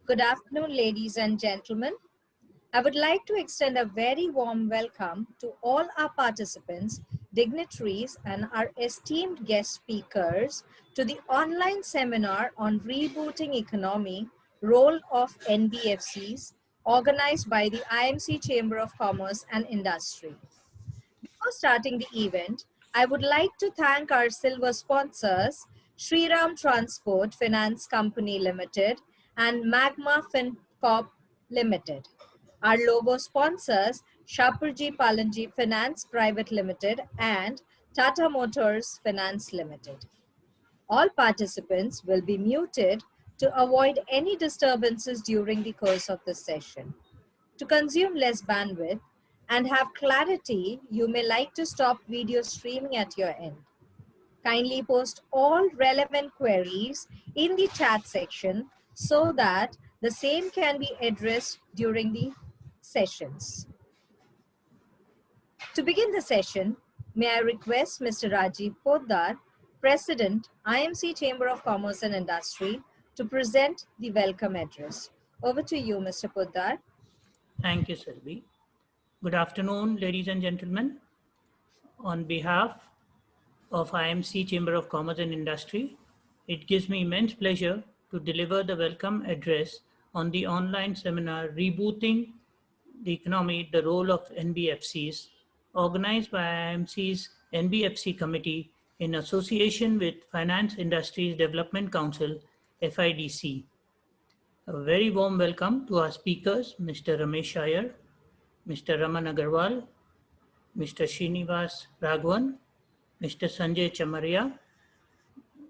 Good afternoon, ladies and gentlemen. I would like to extend a very warm welcome to all our participants, dignitaries, and our esteemed guest speakers to the online seminar on rebooting economy, role of NBFCs, organized by the IMC Chamber of Commerce and Industry. Before starting the event, I would like to thank our silver sponsors, Shriram Transport Finance Company Limited and Magma FinCorp Limited. Our logo sponsors, Shapoorji Pallonji Finance Private Limited and Tata Motors Finance Limited. All participants will be muted to avoid any disturbances during the course of the session. To consume less bandwidth and have clarity, you may like to stop video streaming at your end. Kindly post all relevant queries in the chat section so that the same can be addressed during the sessions. To begin the session, may I request Mr. Rajiv Poddar, President, IMC Chamber of Commerce and Industry, to present the welcome address. Over to you, Mr. Poddar. Thank you, Selvi. Good afternoon, ladies and gentlemen. On behalf of IMC Chamber of Commerce and Industry, it gives me immense pleasure to deliver the welcome address on the online seminar Rebooting the Economy, the Role of NBFCs, organized by IMC's Nbfc committee in association with Finance Industries Development Council, FIDC. A very warm welcome to our speakers, Mr. Ramesh Iyer, Mr. Raman Agarwal, Mr. Srinivas Raghavan, Mr. Sanjay Chamaria,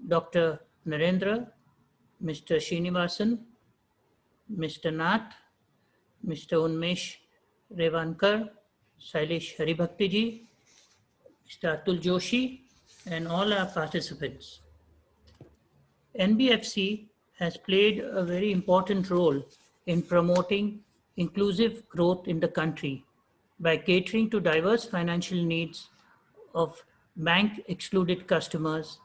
Dr. Narendra, Mr. Srinivasan, Mr. Nath, Mr. Unmesh Revankar, Sailesh Haribhaktiji, Mr. Atul Joshi, and all our participants. NBFC has played a very important role in promoting inclusive growth in the country by catering to diverse financial needs of bank-excluded customers.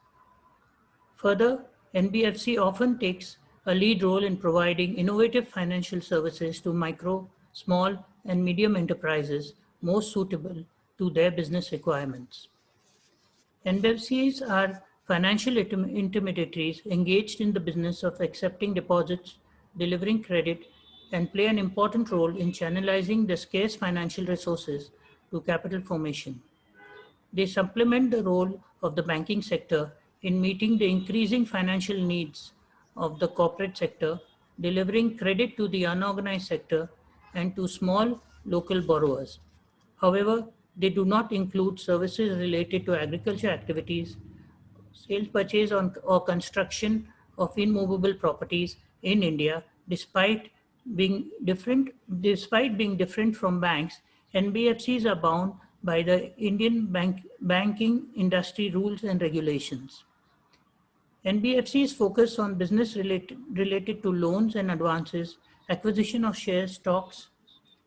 Further, NBFC often takes a lead role in providing innovative financial services to micro, small, and medium enterprises most suitable to their business requirements. NBFCs are financial intermediaries engaged in the business of accepting deposits, delivering credit, and play an important role in channelizing the scarce financial resources to capital formation. They supplement the role of the banking sector in meeting the increasing financial needs of the corporate sector, delivering credit to the unorganized sector and to small local borrowers. However, they do not include services related to agriculture activities, sale, purchase, or construction of immovable properties in India. Despite being different from banks, NBFCs are bound by the Indian banking industry rules and regulations. NBFCs focus on business related to loans and advances, acquisition of shares, stocks,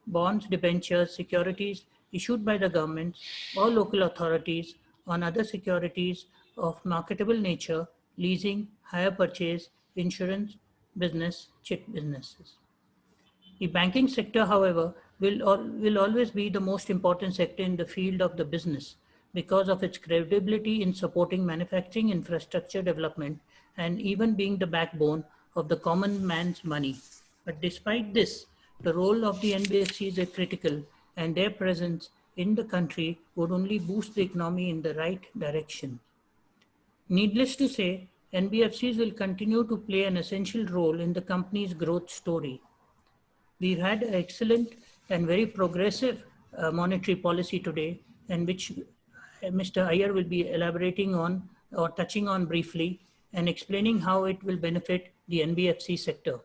bonds, debentures, securities issued by the government or local authorities on other securities of marketable nature, leasing, hire purchase, insurance, business, chit businesses. The banking sector, however, will always be the most important sector in the field of the business because of its credibility in supporting manufacturing infrastructure development and even being the backbone of the common man's money. But despite this, the role of the NBFCs is critical, and their presence in the country would only boost the economy in the right direction. Needless to say, NBFCs will continue to play an essential role in the company's growth story. We've had an excellent and very progressive monetary policy today, and which Mr. Iyer will be elaborating on or touching on briefly and explaining how it will benefit the NBFC sector.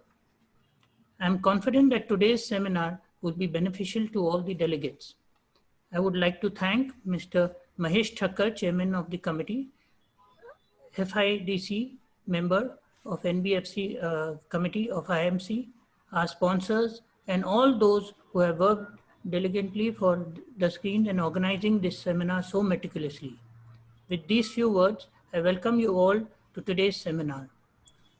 I'm confident that today's seminar will be beneficial to all the delegates. I would like to thank Mr. Mahesh Thakkar, Chairman of the Committee, FIDC member of NBFC Committee of IMC, our sponsors, and all those who have worked diligently for the screen and organizing this seminar so meticulously. With these few words, I welcome you all to today's seminar.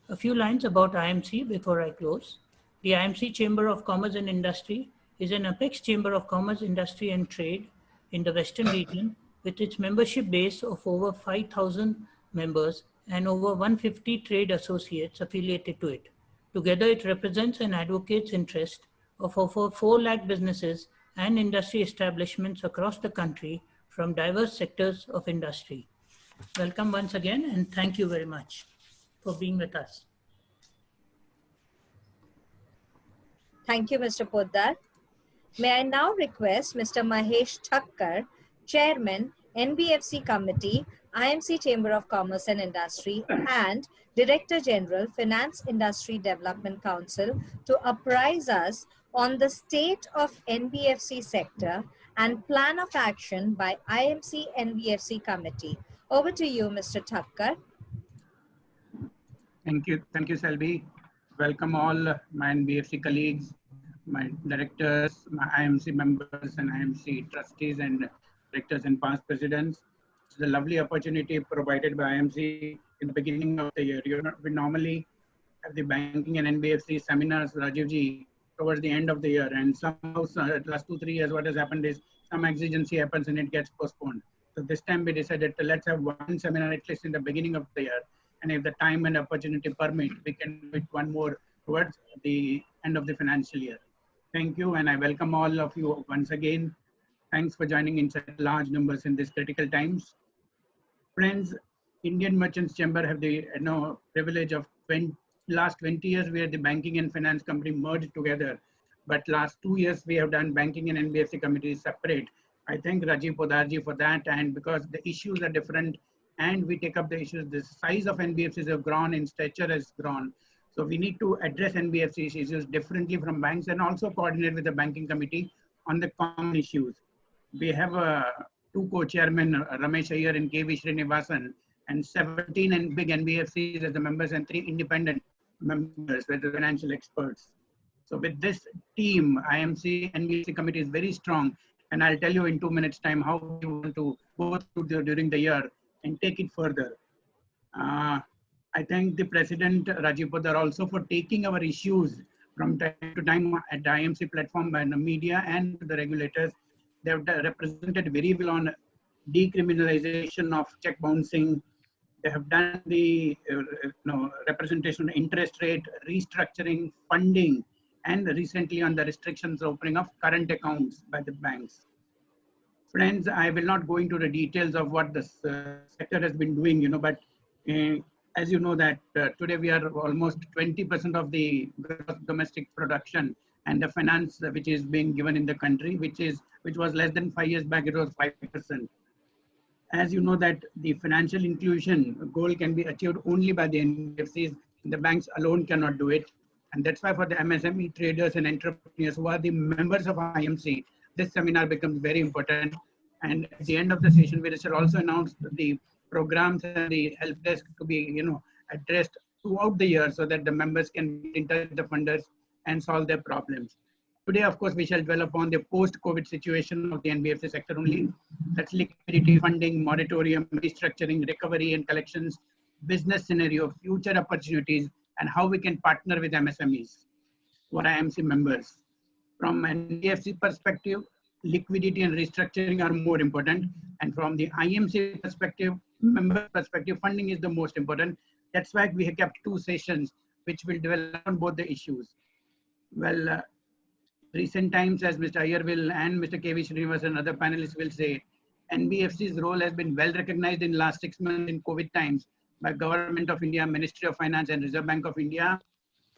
A few lines about IMC before I close. The IMC Chamber of Commerce and Industry is an apex chamber of commerce, industry, and trade in the Western region with its membership base of over 5,000 members and over 150 trade associates affiliated to it. Together, it represents and advocates interest of over 4 lakh businesses and industry establishments across the country from diverse sectors of industry. Welcome once again, and thank you very much for being with us. Thank you, Mr. Poddar. May I now request Mr. Mahesh Thakkar, Chairman, Nbfc Committee, IMC Chamber of Commerce and Industry, and Director General, Finance Industry Development Council, to apprise us on the state of NBFC sector and plan of action by IMC NBFC Committee. Over to you, Mr. Thakkar. Thank you, Selvi. Welcome all my NBFC colleagues, my directors, my IMC members and IMC trustees and directors and past presidents. It's a lovely opportunity provided by IMC in the beginning of the year. We normally have the banking and NBFC seminars, Rajivji, towards the end of the year. And somehow, last 2-3 years, what has happened is some exigency happens and it gets postponed. So this time we decided to let's have one seminar at least in the beginning of the year. And if the time and opportunity permit, we can do it one more towards the end of the financial year. Thank you, and I welcome all of you once again. Thanks for joining in such large numbers in these critical times. Friends, Indian Merchants Chamber have the privilege of last 20 years where the banking and finance company merged together. But last 2 years we have done banking and NBFC committees separate. I thank Rajiv Podarji for that, and because the issues are different and we take up the issues, the size of NBFCs have grown in stature has grown. So we need to address NBFC issues differently from banks and also coordinate with the banking committee on the common issues. We have two co-chairmen, Ramesh Iyer and KV Srinivasan, and 17 big NBFCs as the members and 3 independent members with the financial experts. So with this team, IMC NBFC committee is very strong, and I'll tell you in 2 minutes time how we want to go through during the year and take it further. I thank the President Rajiv Poddar also for taking our issues from time to time at the IMC platform by the media and the regulators. They have represented very well on decriminalization of check bouncing. They have done the representation of interest rate, restructuring, funding, and recently on the restrictions opening of current accounts by the banks. Friends, I will not go into the details of what the sector has been doing, but as you know that today we are almost 20% of the gross domestic production, and the finance which is being given in the country, which was less than 5 years back, it was 5%. As you know that the financial inclusion goal can be achieved only by the NBFCs, the banks alone cannot do it. And that's why for the MSME traders and entrepreneurs who are the members of IMC, this seminar becomes very important. And at the end of the session, we shall also announce the programs and the help desk to be addressed throughout the year so that the members can be in touch with the funders and solve their problems. Today, of course, we shall dwell upon the post-COVID situation of the NBFC sector only. That's liquidity, funding, moratorium, restructuring, recovery and collections, business scenario, future opportunities, and how we can partner with MSMEs or IMC members. From an NBFC perspective, liquidity and restructuring are more important. And from the IMC perspective, member perspective, funding is the most important. That's why we have kept 2 sessions which will develop on both the issues. Well, recent times, as Mr. Iyer will and Mr. KV Srinivas and other panelists will say, NBFC's role has been well recognized in last 6 months in COVID times by Government of India, Ministry of Finance and Reserve Bank of India.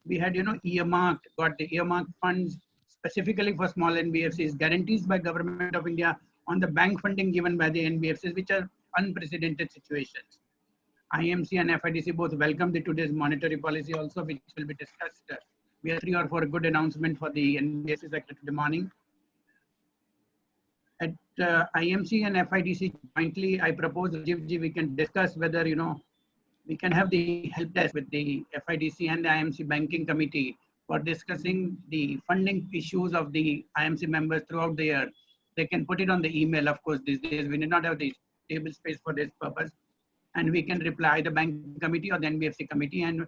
We had, got the earmarked funds specifically for small NBFCs, guarantees by Government of India on the bank funding given by the NBFCs, which are unprecedented situations. IMC and FIDC both welcome the today's monetary policy also, which will be discussed. We have 3 or 4 good announcements for the NBFC sector today morning. At IMC and FIDC jointly, I propose, Rajivji, we can discuss whether, we can have the help desk with the FIDC and the IMC banking committee for discussing the funding issues of the IMC members throughout the year. They can put it on the email, of course, these days. We need not have the table space for this purpose. And we can reply the banking committee or the NBFC committee, and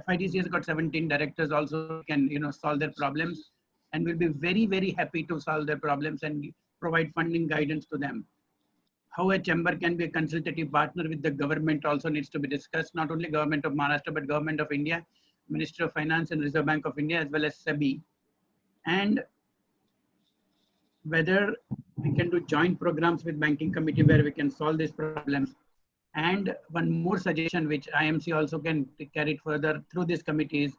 FIDC has got 17 directors also can, solve their problems, and we'll be very, very happy to solve their problems and provide funding guidance to them. How a chamber can be a consultative partner with the government also needs to be discussed, not only government of Maharashtra, but government of India, Ministry of Finance and Reserve Bank of India, as well as SEBI. And whether we can do joint programs with banking committee where we can solve these problems. And one more suggestion which IMC also can carry it further through these committees,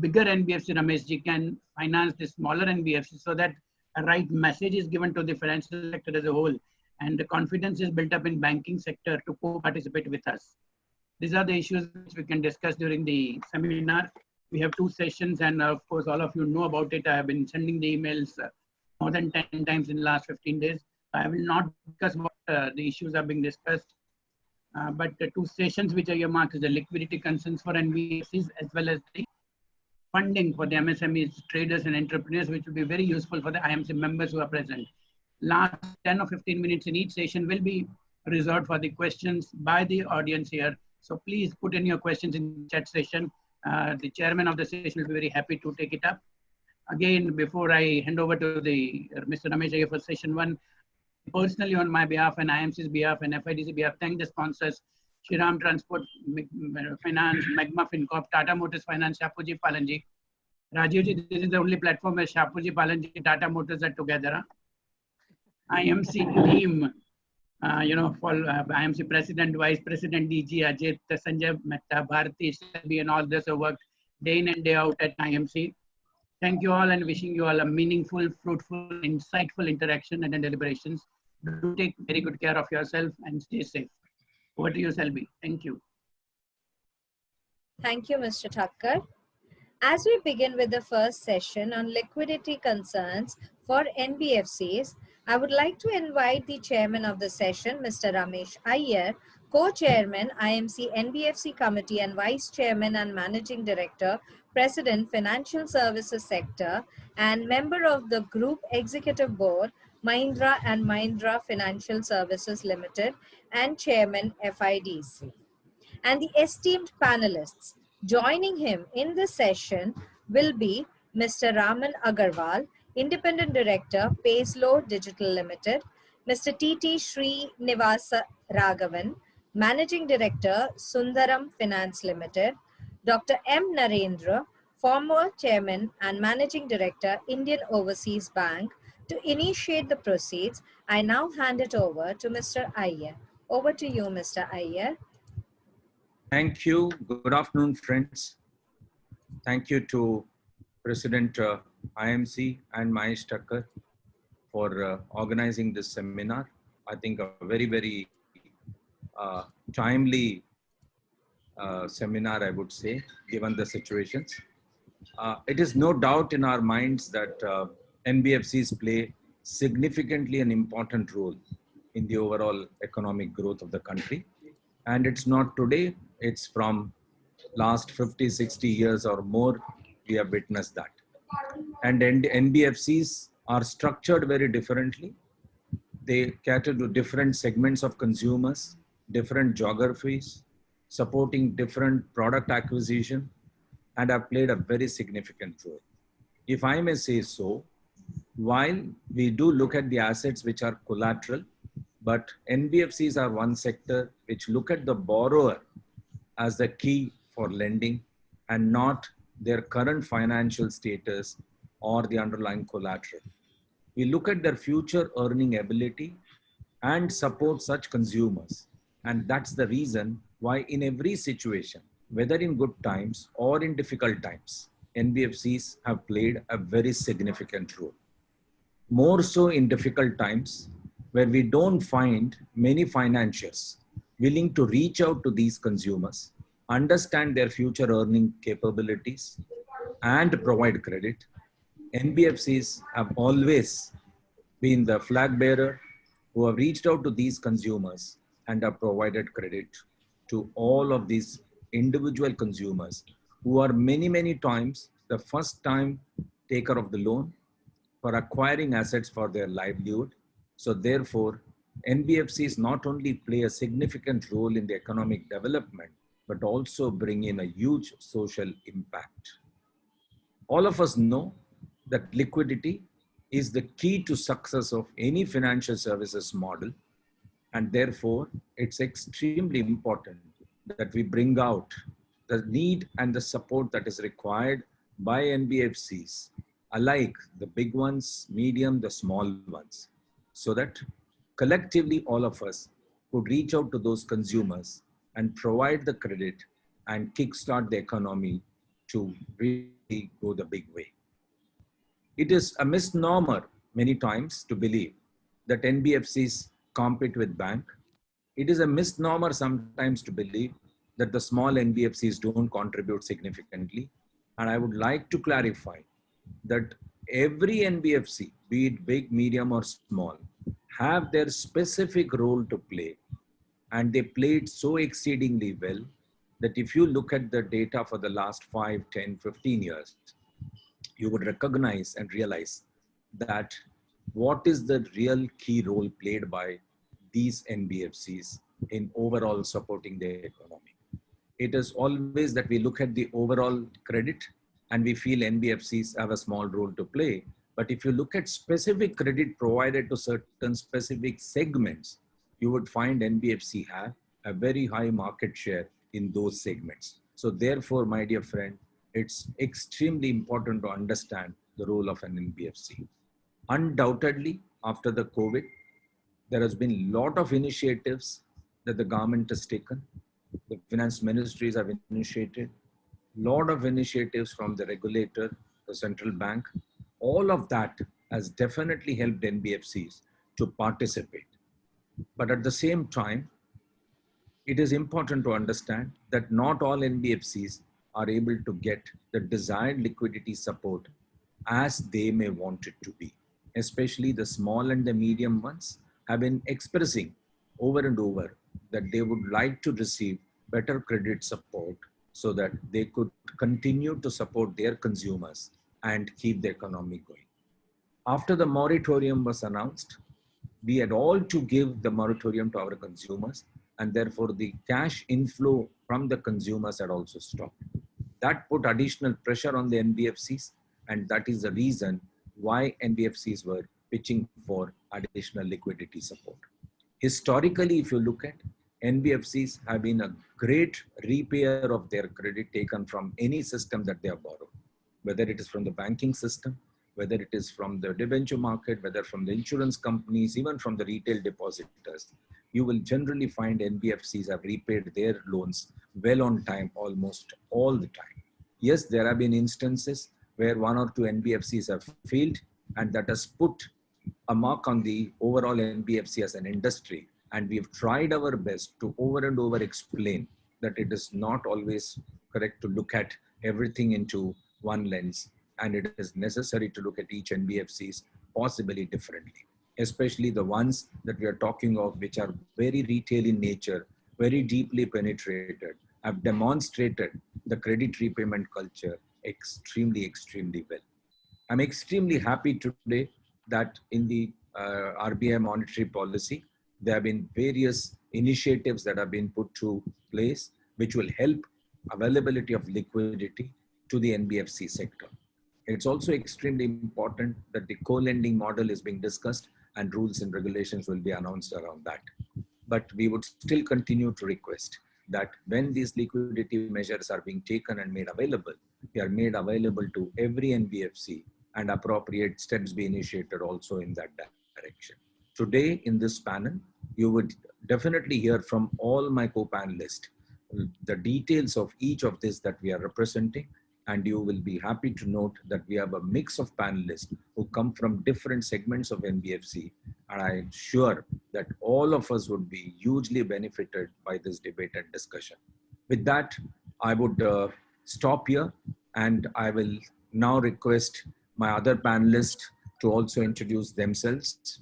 bigger NBFC Rameshji can finance the smaller NBFC so that a right message is given to the financial sector as a whole, and the confidence is built up in banking sector to co-participate with us. These are the issues which we can discuss during the seminar. We have 2 sessions, and of course, all of you know about it. I have been sending the emails more than 10 times in the last 15 days. I will not discuss what the issues are being discussed, but the 2 sessions which are earmarked is the liquidity concerns for NBFCs as well as the funding for the MSMEs, traders and entrepreneurs, which will be very useful for the IMC members who are present. Last 10 or 15 minutes in each session will be reserved for the questions by the audience here. So please put in your questions in the chat session. The chairman of the session will be very happy to take it up. Again, before I hand over to the Mr. Ramesh Iyer for session 1, personally on my behalf and IMC's behalf and FIDC behalf, thank the sponsors, Shriram Transport Finance, Magma FinCorp, Tata Motors Finance, Shapuji Palanji. Rajivji, this is the only platform where Shapuji Palanji, Tata Motors are together. IMC team, for IMC President, Vice President, DG, Ajit, Sanjay Mehta, Bharati, Selby, and all this have worked day in and day out at IMC. Thank you all and wishing you all a meaningful, fruitful, insightful interaction and deliberations. Do take very good care of yourself and stay safe. Over to you, Selby. Thank you. Thank you, Mr. Thakkar. As we begin with the first session on liquidity concerns for NBFCs, I would like to invite the chairman of the session, Mr. Ramesh Iyer, co-chairman, IMC NBFC committee and vice chairman and managing director, president, financial services sector, and member of the group executive board, Mahindra and Mahindra Financial Services Limited, and chairman, FIDC. And the esteemed panelists joining him in this session will be Mr. Raman Agarwal, Independent Director, Payslow Digital Limited, Mr. T.T. Srinivasa Raghavan, Managing Director, Sundaram Finance Limited, Dr. M. Narendra, former Chairman and Managing Director, Indian Overseas Bank. To initiate the proceeds, I now hand it over to Mr. Iyer. Over to you, Mr. Iyer. Thank you. Good afternoon, friends. Thank you to President IMC and Mahesh Thakkar for organizing this seminar. I think a very, very timely seminar, I would say, given the situations. It is no doubt in our minds that NBFCs play significantly an important role in the overall economic growth of the country. And it's not today, it's from last 50, 60 years or more, we have witnessed that. And NBFCs are structured very differently. They cater to different segments of consumers, different geographies, supporting different product acquisition, and have played a very significant role. If I may say so, while we do look at the assets which are collateral, but NBFCs are one sector which look at the borrower as the key for lending and not their current financial status or the underlying collateral. We look at their future earning ability and support such consumers. And that's the reason why in every situation, whether in good times or in difficult times, NBFCs have played a very significant role. More so in difficult times, where we don't find many financiers willing to reach out to these consumers, understand their future earning capabilities, and provide credit. NBFCs have always been the flag bearer who have reached out to these consumers and have provided credit to all of these individual consumers who are many, many times the first time taker of the loan for acquiring assets for their livelihood. So therefore, NBFCs not only play a significant role in the economic development, but also bring in a huge social impact. All of us know that liquidity is the key to success of any financial services model, and therefore it's extremely important that we bring out the need and the support that is required by NBFCs, alike the big ones, medium, the small ones, so that collectively all of us could reach out to those consumers and provide the credit and kickstart the economy to really go the big way. It is a misnomer many times to believe that NBFCs compete with bank. It is a misnomer sometimes to believe that the small NBFCs don't contribute significantly. And I would like to clarify that every NBFC, be it big, medium or small, have their specific role to play, and they played so exceedingly well that if you look at the data for the last 5, 10, 15 years, you would recognize and realize that what is the real key role played by these NBFCs in overall supporting the economy. It is always that we look at the overall credit and we feel NBFCs have a small role to play. But if you look at specific credit provided to certain specific segments, you would find NBFC have a very high market share in those segments. So therefore, my dear friend, it's extremely important to understand the role of an NBFC. Undoubtedly, after the COVID, there has been a lot of initiatives that the government has taken. The finance ministries have initiated a lot of initiatives from the regulator, the central bank. All of that has definitely helped NBFCs to participate. But at the same time, it is important to understand that not all NBFCs are able to get the desired liquidity support as they may want it to be. Especially the small and the medium ones have been expressing over and over that they would like to receive better credit support so that they could continue to support their consumers and keep the economy going. After the moratorium was announced, we had all to give the moratorium to our consumers, and therefore the cash inflow from the consumers had also stopped. That put additional pressure on the NBFCs, and that is the reason why NBFCs were pitching for additional liquidity support. Historically, if you look at, NBFCs have been a great repayer of their credit taken from any system that they have borrowed, whether it is from the banking system, whether it is from the debenture market, whether from the insurance companies, even from the retail depositors. You will generally find NBFCs have repaid their loans well on time, almost all the time. Yes, there have been instances where one or two NBFCs have failed, and that has put a mark on the overall NBFC as an industry. And we've tried our best to over and over explain that it is not always correct to look at everything into one lens, and it is necessary to look at each NBFCs possibly differently, especially the ones that we are talking of, which are very retail in nature, very deeply penetrated, have demonstrated the credit repayment culture extremely, extremely well. I'm extremely happy today that in the RBI monetary policy, there have been various initiatives that have been put to place, which will help availability of liquidity to the NBFC sector. It's also extremely important that the co-lending model is being discussed and rules and regulations will be announced around that. But we would still continue to request that when these liquidity measures are being taken and made available, they are made available to every NBFC and appropriate steps be initiated also in that direction. Today in this panel, you would definitely hear from all my co-panelists the details of each of this that we are representing, and you will be happy to note that we have a mix of panelists who come from different segments of NBFC, and I'm sure that all of us would be hugely benefited by this debate and discussion. With that, I would stop here, and I will now request my other panelists to also introduce themselves.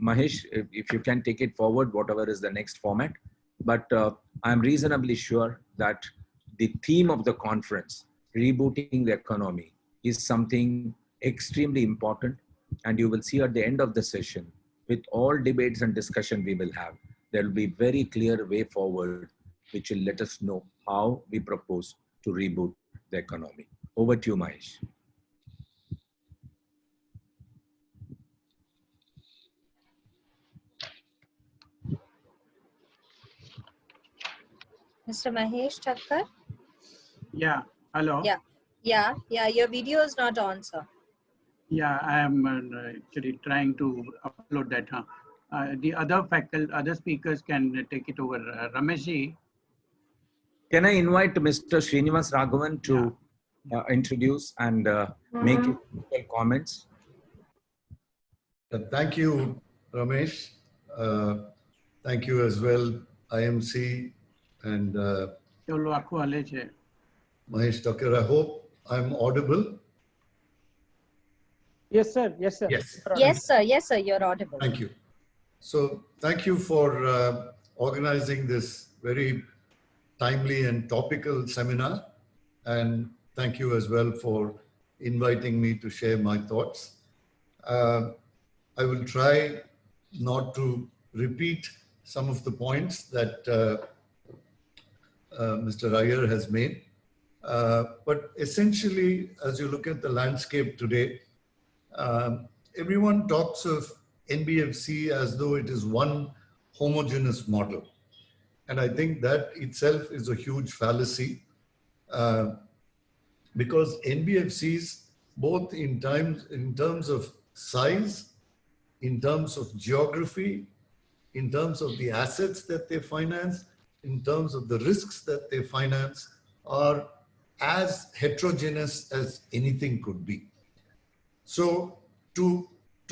Mahesh, if you can take it forward, whatever is the next format. But I'm reasonably sure that the theme of the conference, rebooting the economy, is something extremely important. And you will see at the end of the session, with all debates and discussion we will have, there will be very clear way forward which will let us know how we propose to reboot the economy. Over to you, Mahesh. Mr. Mahesh Thakkar? Yeah, hello. Yeah, your video is not on, sir. Yeah, I am actually trying to upload that. The other speakers can take it over. Rameshji. Can I invite Mr. Srinivas Raghavan to introduce and make his comments? Thank you, Ramesh. Thank you as well, IMC and Mahesh Thakkar. I hope I'm audible. Yes, sir. Yes, sir. Yes, sir, you're audible. Thank you. So thank you for organizing this very timely and topical seminar. And thank you as well for inviting me to share my thoughts. I will try not to repeat some of the points that Mr. Iyer has made. But essentially, as you look at the landscape today, everyone talks of NBFC as though it is one homogeneous model. And I think that itself is a huge fallacy because NBFCs, both in terms of size, in terms of geography, in terms of the assets that they finance, in terms of the risks that they finance, are as heterogeneous as anything could be. So to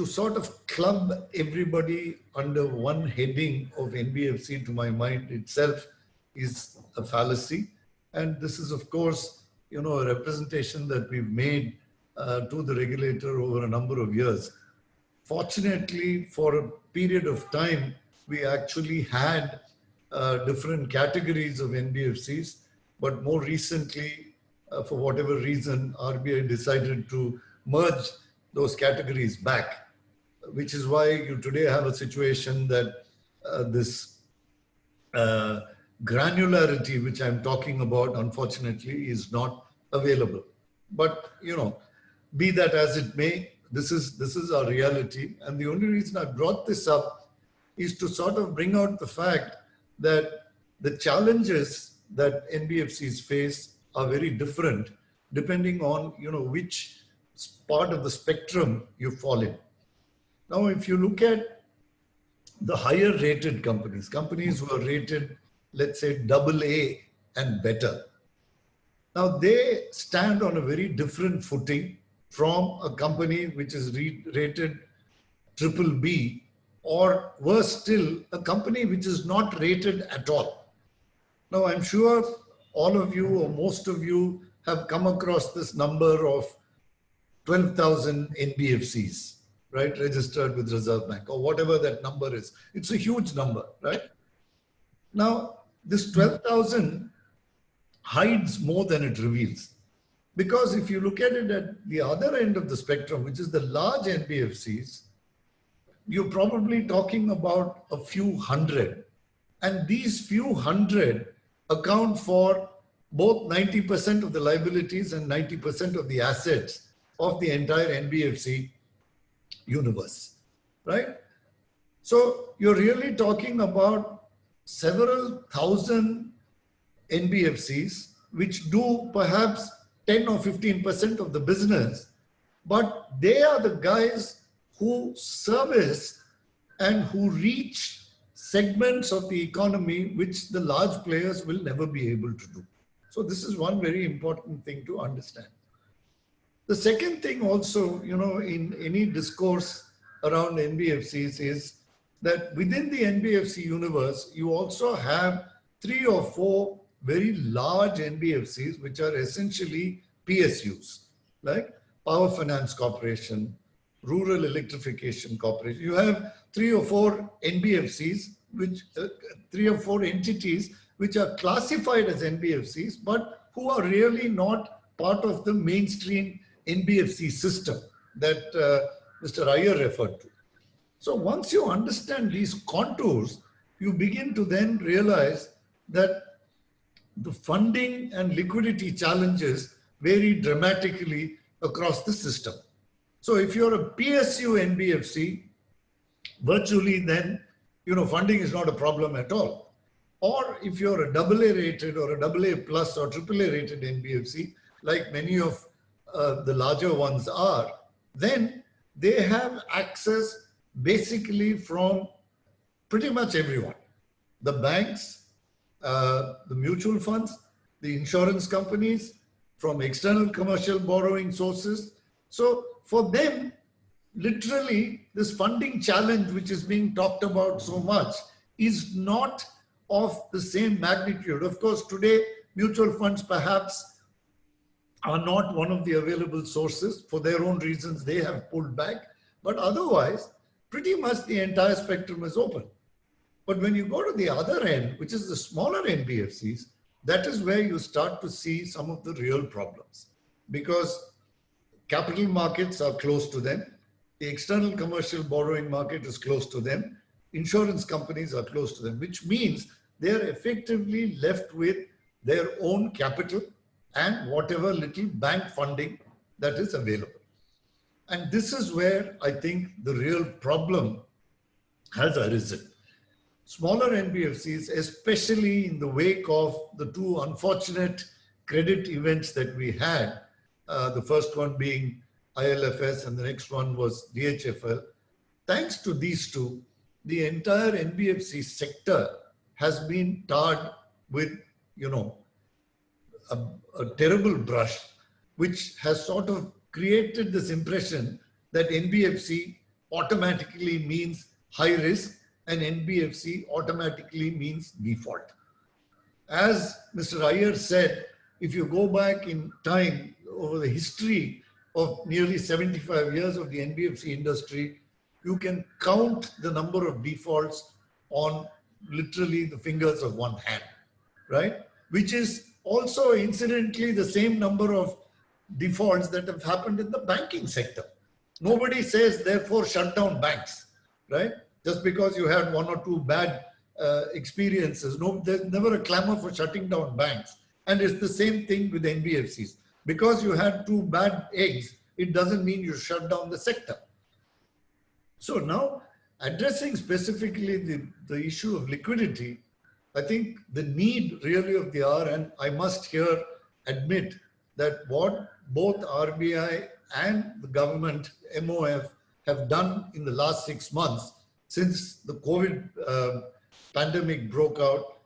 sort of club everybody under one heading of NBFC, to my mind itself, is a fallacy. And this is, of course, a representation that we've made to the regulator over a number of years. Fortunately, for a period of time, we actually had different categories of NBFCs, but more recently, for whatever reason, RBI decided to merge those categories back, which is why you today have a situation that this granularity, which I'm talking about, unfortunately, is not available. But, be that as it may, this is our reality. And the only reason I brought this up is to sort of bring out the fact that the challenges that NBFCs face are very different depending on, which part of the spectrum you fall in. Now, if you look at the higher rated companies who are rated, let's say, AA and better, now they stand on a very different footing from a company which is rated BBB, or worse still, a company which is not rated at all. Now, I'm sure all of you or most of you have come across this number of 12,000 NBFCs, right, registered with Reserve Bank, or whatever that number is. It's a huge number, right? Now, this 12,000 hides more than it reveals. Because if you look at it at the other end of the spectrum, which is the large NBFCs, you're probably talking about a few hundred. And these few hundred account for both 90% of the liabilities and 90% of the assets of the entire NBFC universe, right? So you're really talking about several thousand NBFCs, which do perhaps 10 or 15% of the business, but they are the guys who service and who reach segments of the economy which the large players will never be able to do. So this is one very important thing to understand. The second thing also, in any discourse around NBFCs is that within the NBFC universe, you also have 3 or 4 very large NBFCs, which are essentially PSUs, like Power Finance Corporation, Rural Electrification Corporation. You have 3 or 4 NBFCs, which 3 or 4 entities which are classified as NBFCs, but who are really not part of the mainstream NBFC system that Mr. Iyer referred to. So once you understand these contours, you begin to then realize that the funding and liquidity challenges vary dramatically across the system. So if you're a PSU NBFC, virtually then, funding is not a problem at all. Or if you're a AA rated or a AA plus or AAA rated NBFC, like many of the larger ones are, then they have access basically from pretty much everyone. The banks, the mutual funds, the insurance companies, from external commercial borrowing sources. So for them, literally, this funding challenge which is being talked about so much is not of the same magnitude. Of course, today, mutual funds perhaps are not one of the available sources. For their own reasons, they have pulled back. But otherwise, pretty much the entire spectrum is open. But when you go to the other end, which is the smaller NBFCs, that is where you start to see some of the real problems. Because capital markets are close to them. The external commercial borrowing market is close to them. Insurance companies are close to them, which means they're effectively left with their own capital and whatever little bank funding that is available. And this is where I think the real problem has arisen. Smaller NBFCs, especially in the wake of the two unfortunate credit events that we had, the first one being ILFS and the next one was DHFL, thanks to these two, the entire NBFC sector has been tarred with, a terrible brush, which has sort of created this impression that NBFC automatically means high risk and NBFC automatically means default. As Mr. Iyer said, if you go back in time over the history of nearly 75 years of the NBFC industry, you can count the number of defaults on literally the fingers of one hand, right? Which is also incidentally the same number of defaults that have happened in the banking sector. Nobody says, therefore, shut down banks, right? Just because you had one or two bad experiences. No, there's never a clamor for shutting down banks. And it's the same thing with NBFCs. Because you had two bad eggs, it doesn't mean you shut down the sector. So now, addressing specifically the issue of liquidity, I think the need really of the hour, and I must here admit that what both RBI and the government, MOF, have done in the last 6 months since the COVID pandemic broke out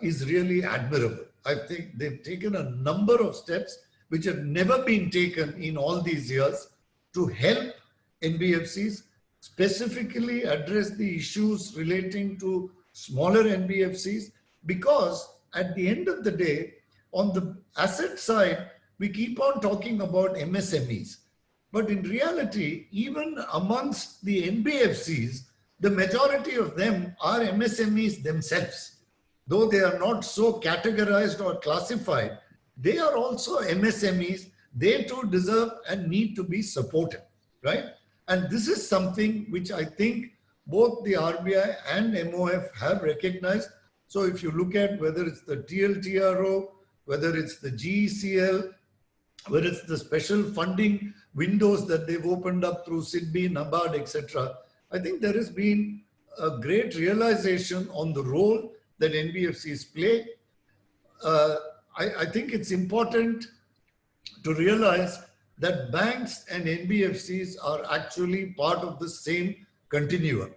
is really admirable. I think they've taken a number of steps which have never been taken in all these years to help NBFCs, specifically address the issues relating to smaller NBFCs, because at the end of the day, on the asset side, we keep on talking about MSMEs. But in reality, even amongst the NBFCs, the majority of them are MSMEs themselves. Though they are not so categorized or classified, they are also MSMEs. They too deserve and need to be supported, right? And this is something which I think both the RBI and MOF have recognized. So if you look at whether it's the TLTRO, whether it's the GECL, whether it's the special funding windows that they've opened up through SIDBI, NABARD, etc., I think there has been a great realization on the role that NBFCs play. I think it's important to realize that banks and NBFCs are actually part of the same continuum.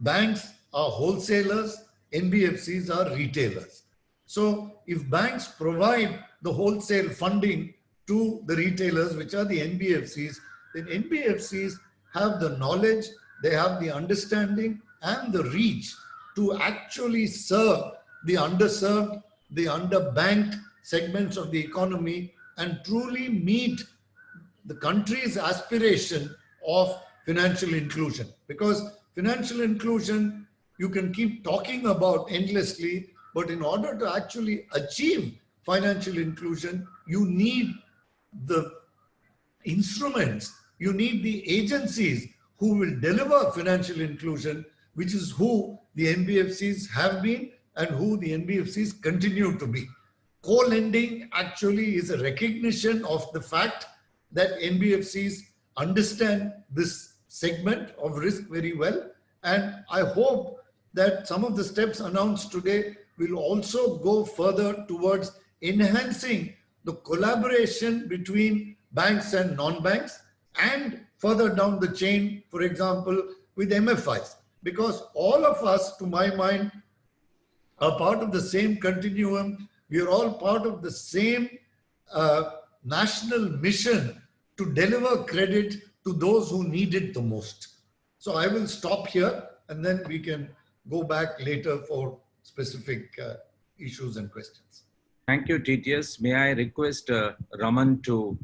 Banks are wholesalers, NBFCs are retailers. So if banks provide the wholesale funding to the retailers, which are the NBFCs, then NBFCs have the knowledge, they have the understanding and the reach to actually serve the underserved, the underbanked segments of the economy and truly meet the country's aspiration of financial inclusion. Because financial inclusion, you can keep talking about endlessly, but in order to actually achieve financial inclusion, you need the instruments, you need the agencies who will deliver financial inclusion, which is who the NBFCs have been and who the NBFCs continue to be. co-lending actually is a recognition of the fact that NBFCs understand this segment of risk very well. And I hope that some of the steps announced today will also go further towards enhancing the collaboration between banks and non-banks, and further down the chain, for example, with MFIs. Because all of us, to my mind, are part of the same continuum. We are all part of the same national mission to deliver credit to those who need it the most. So I will stop here, and then we can go back later for specific issues and questions. Thank you, TTS. May I request Raman to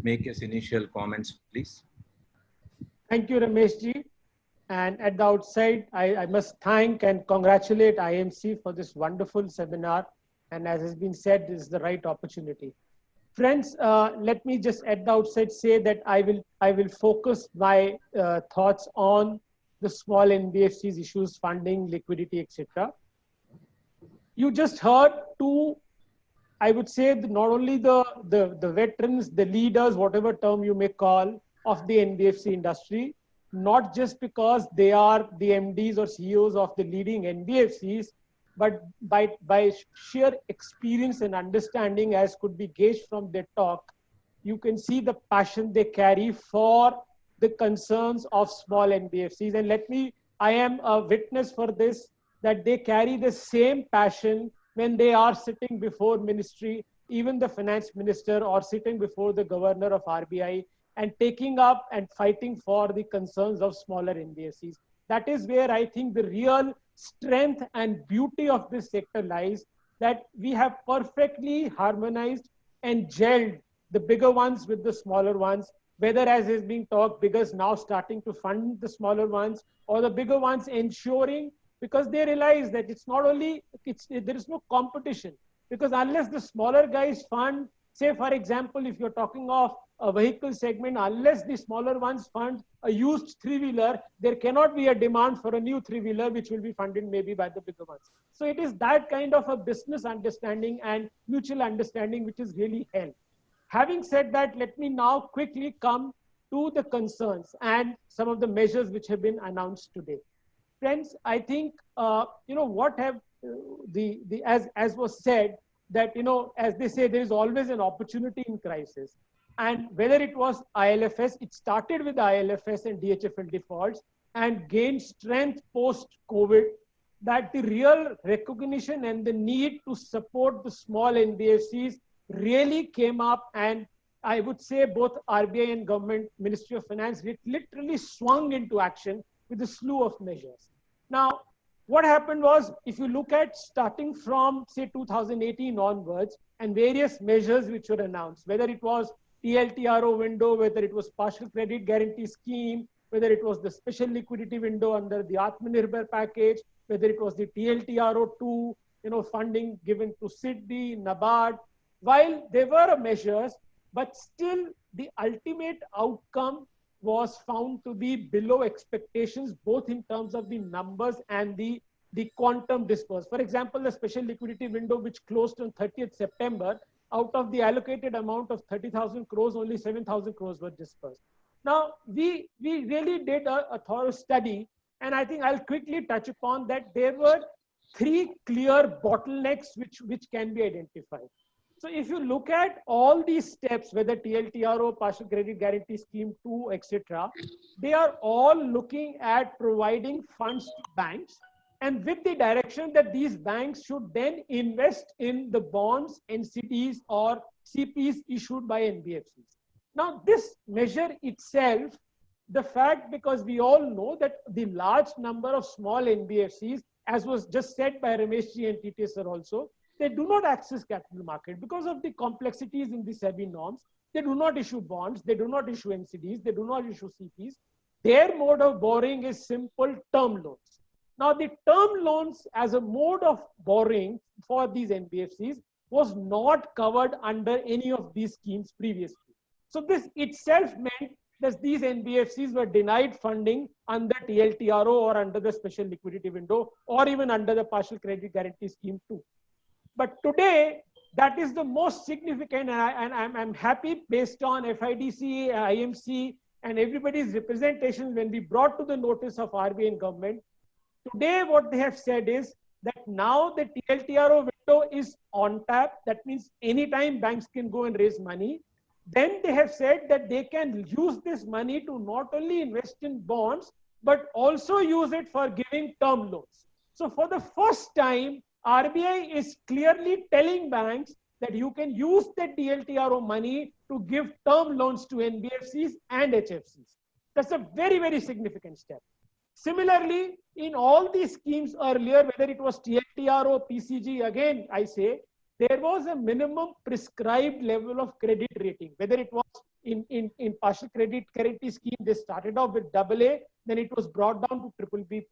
make his initial comments, please? Thank you, Ramesh ji. And at the outside, I must thank and congratulate IMC for this wonderful seminar. And as has been said, this is the right opportunity. Friends, let me just at the outset say that I will focus my thoughts on the small NBFCs issues, funding, liquidity, etc. You just heard two, I would say, not only the veterans, the leaders, whatever term you may call, of the NBFC industry, not just because they are the MDs or CEOs of the leading NBFCs, but by sheer experience and understanding, as could be gauged from their talk, you can see the passion they carry for the concerns of small NBFCs. And I am a witness for this, that they carry the same passion when they are sitting before ministry, even the finance minister, or sitting before the governor of RBI, and taking up and fighting for the concerns of smaller NBFCs. That is where I think the real strength and beauty of this sector lies, that we have perfectly harmonized and gelled the bigger ones with the smaller ones, whether, as is being talked, biggers now starting to fund the smaller ones, or the bigger ones ensuring, because they realize that it's not only, there is no competition, because unless the smaller guys fund, say for example, if you're talking of a vehicle segment, unless the smaller ones fund a used three-wheeler, there cannot be a demand for a new three-wheeler, which will be funded maybe by the bigger ones. So it is that kind of a business understanding and mutual understanding which is really held. Having said that, let me now quickly come to the concerns and some of the measures which have been announced today. Friends, I think, what have as was said, that, as they say, there is always an opportunity in crisis. And whether it was ILFS, it started with ILFS and DHFL defaults and gained strength post-COVID, that the real recognition and the need to support the small NBFCs really came up. And I would say both RBI and government, Ministry of Finance, literally swung into action with a slew of measures. Now, what happened was, if you look at starting from, say, 2018 onwards, and various measures which were announced, whether it was TLTRO window, whether it was partial credit guarantee scheme, whether it was the special liquidity window under the Atmanirbhar package, whether it was the TLTRO2, funding given to Fidc, NABARD, while there were measures, but still the ultimate outcome was found to be below expectations, both in terms of the numbers and the quantum dispersed. For example, the special liquidity window, which closed on 30th September, out of the allocated amount of 30,000 crores, only 7,000 crores were dispersed. Now, we really did a thorough study, and I think I'll quickly touch upon that. There were three clear bottlenecks which can be identified. So if you look at all these steps, whether TLTRO, partial credit guarantee scheme 2, etc., they are all looking at providing funds to banks, and with the direction that these banks should then invest in the bonds, NCDs, or CPs issued by NBFCs. Now, this measure itself, the fact, because we all know that the large number of small NBFCs, as was just said by Ramesh ji and TTS sir also, they do not access capital market because of the complexities in the SEBI norms. They do not issue bonds, they do not issue NCDs, they do not issue CPs. Their mode of borrowing is simple term loans. Now, the term loans as a mode of borrowing for these NBFCs was not covered under any of these schemes previously. So this itself meant that these NBFCs were denied funding under TLTRO or under the special liquidity window, or even under the partial credit guarantee scheme 2. But today, that is the most significant, and I'm happy based on FIDC, IMC, and everybody's representation when we brought to the notice of RBI and government. Today, what they have said is that now the TLTRO window is on tap. That means anytime banks can go and raise money. Then they have said that they can use this money to not only invest in bonds, but also use it for giving term loans. So for the first time, RBI is clearly telling banks that you can use the TLTRO money to give term loans to NBFCs and HFCs. That's a very, very significant step. Similarly, in all these schemes earlier, whether it was TLTRO, PCG, again, I say, there was a minimum prescribed level of credit rating. Whether it was in partial credit guarantee scheme, they started off with AA, then it was brought down to BBB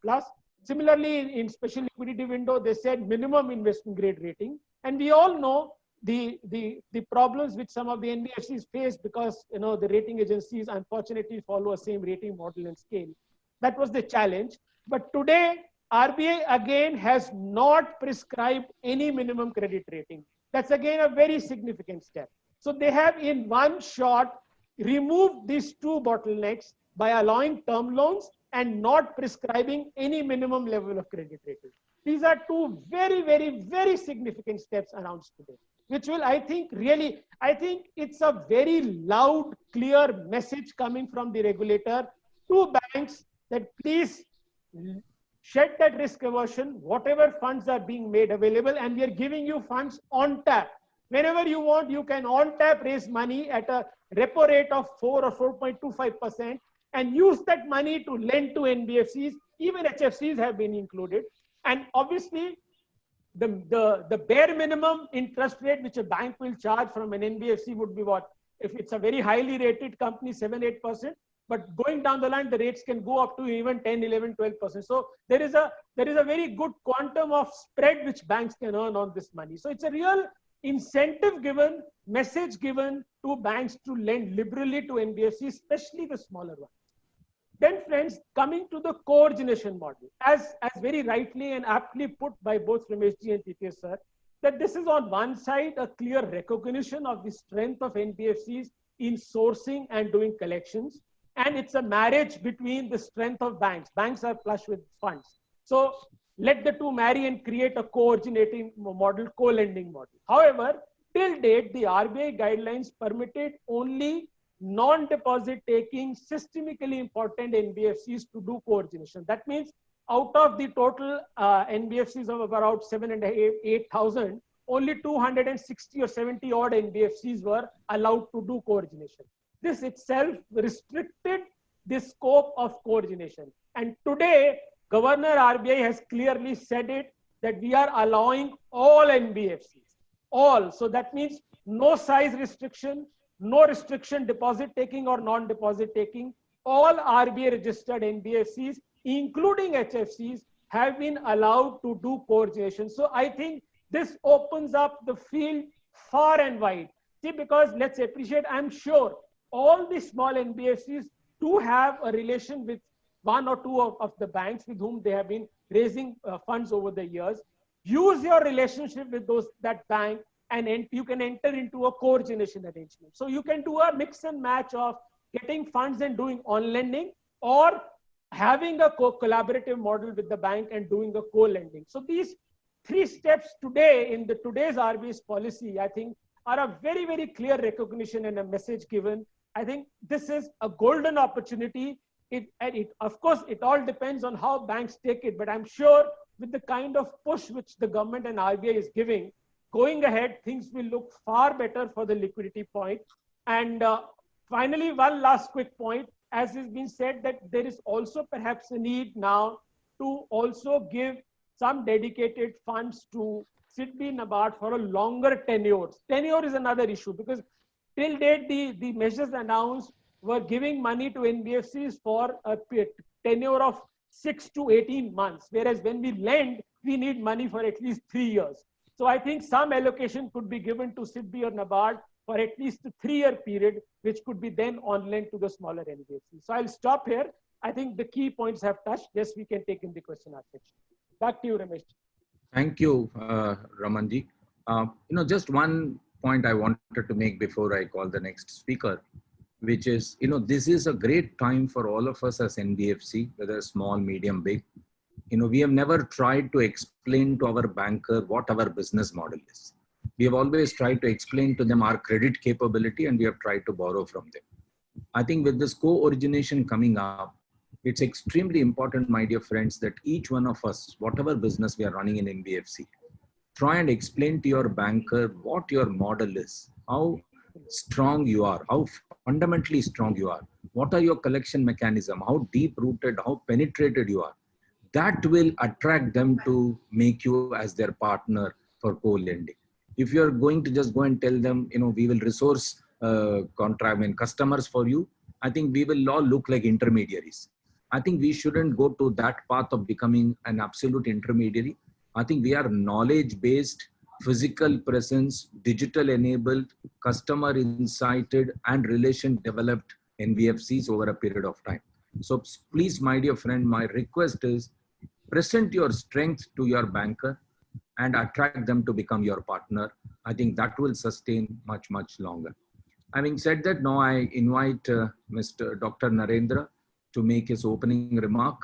plus. Similarly, in special liquidity window, they said minimum investment grade rating. And we all know the problems which some of the NBFCs face because the rating agencies unfortunately follow a same rating model and scale. That was the challenge. But today, RBI again has not prescribed any minimum credit rating. That's again a very significant step. So they have in one shot removed these two bottlenecks by allowing term loans and not prescribing any minimum level of credit rating. These are two very, very, very significant steps announced today, which will, I think it's a very loud, clear message coming from the regulator to banks that please shed that risk aversion, whatever funds are being made available, and we are giving you funds on tap. Whenever you want, you can on tap raise money at a repo rate of 4 or 4.25% and use that money to lend to NBFCs. Even HFCs have been included. And obviously, the bare minimum interest rate which a bank will charge from an NBFC would be what? If it's a very highly rated company, 7-8%. But going down the line, the rates can go up to even 10, 11, 12%. So there is a very good quantum of spread which banks can earn on this money. So it's a real incentive given, message given to banks to lend liberally to NBFCs, especially the smaller ones. Then friends, coming to the co-origination model, as very rightly and aptly put by both Rameshji and TTS sir, that this is on one side a clear recognition of the strength of NBFCs in sourcing and doing collections. And it's a marriage between the strength of banks. Banks are flush with funds. So let the two marry and create a co-originating model, co-lending model. However, till date, the RBI guidelines permitted only non-deposit taking systemically important NBFCs to do co-origination. That means out of the total NBFCs of about 7,000 and 8,000, only 260 or 70 odd NBFCs were allowed to do co-origination. This itself restricted the scope of co-origination. And today, Governor RBI has clearly said it that we are allowing all NBFCs, all. So that means no size restriction, no restriction deposit taking or non-deposit taking. All RBI registered NBFCs, including HFCs, have been allowed to do co-origination. So I think this opens up the field far and wide. See, because let's appreciate, I'm sure all the small NBFCs do have a relation with one or two of the banks with whom they have been raising funds over the years. Use your relationship with that bank and you can enter into a co-origination arrangement. So you can do a mix and match of getting funds and doing on lending or having a collaborative model with the bank and doing a co-lending. So these three steps today in today's RBI's policy, I think, are a very, very clear recognition and a message given. I think this is a golden opportunity. Of course, it all depends on how banks take it, but I'm sure with the kind of push which the government and RBI is giving, going ahead, things will look far better for the liquidity point. And finally, one last quick point, as has been said, that there is also perhaps a need now to also give some dedicated funds to Fidc NABARD for a longer tenure. Tenure is another issue because till date, the measures announced were giving money to NBFCs for a tenure of 6 to 18 months, whereas when we lend, we need money for at least 3 years. So I think some allocation could be given to Fidc or NABARD for at least a 3-year period, which could be then on lent to the smaller NBFCs. So I'll stop here. I think the key points have touched. Yes, we can take in the question section. Back to you, Ramesh. Thank you, Ramanji. Just one point I wanted to make before I call the next speaker, which is, this is a great time for all of us as NBFC, whether small, medium, big. We have never tried to explain to our banker what our business model is. We have always tried to explain to them our credit capability, and we have tried to borrow from them. I think with this co-origination coming up, it's extremely important, my dear friends, that each one of us, whatever business we are running in NBFC, try and explain to your banker what your model is, how strong you are, how fundamentally strong you are, what are your collection mechanism, how deep rooted, how penetrated you are. That will attract them to make you as their partner for co-lending. If you're going to just go and tell them, we will resource customers for you, I think we will all look like intermediaries. I think we shouldn't go to that path of becoming an absolute intermediary. I think we are knowledge-based, physical presence, digital-enabled, customer-incited, and relation-developed NBFCs over a period of time. So please, my dear friend, my request is present your strength to your banker and attract them to become your partner. I think that will sustain much, much longer. Having said that, now I invite Mr. Dr. Narendra to make his opening remark,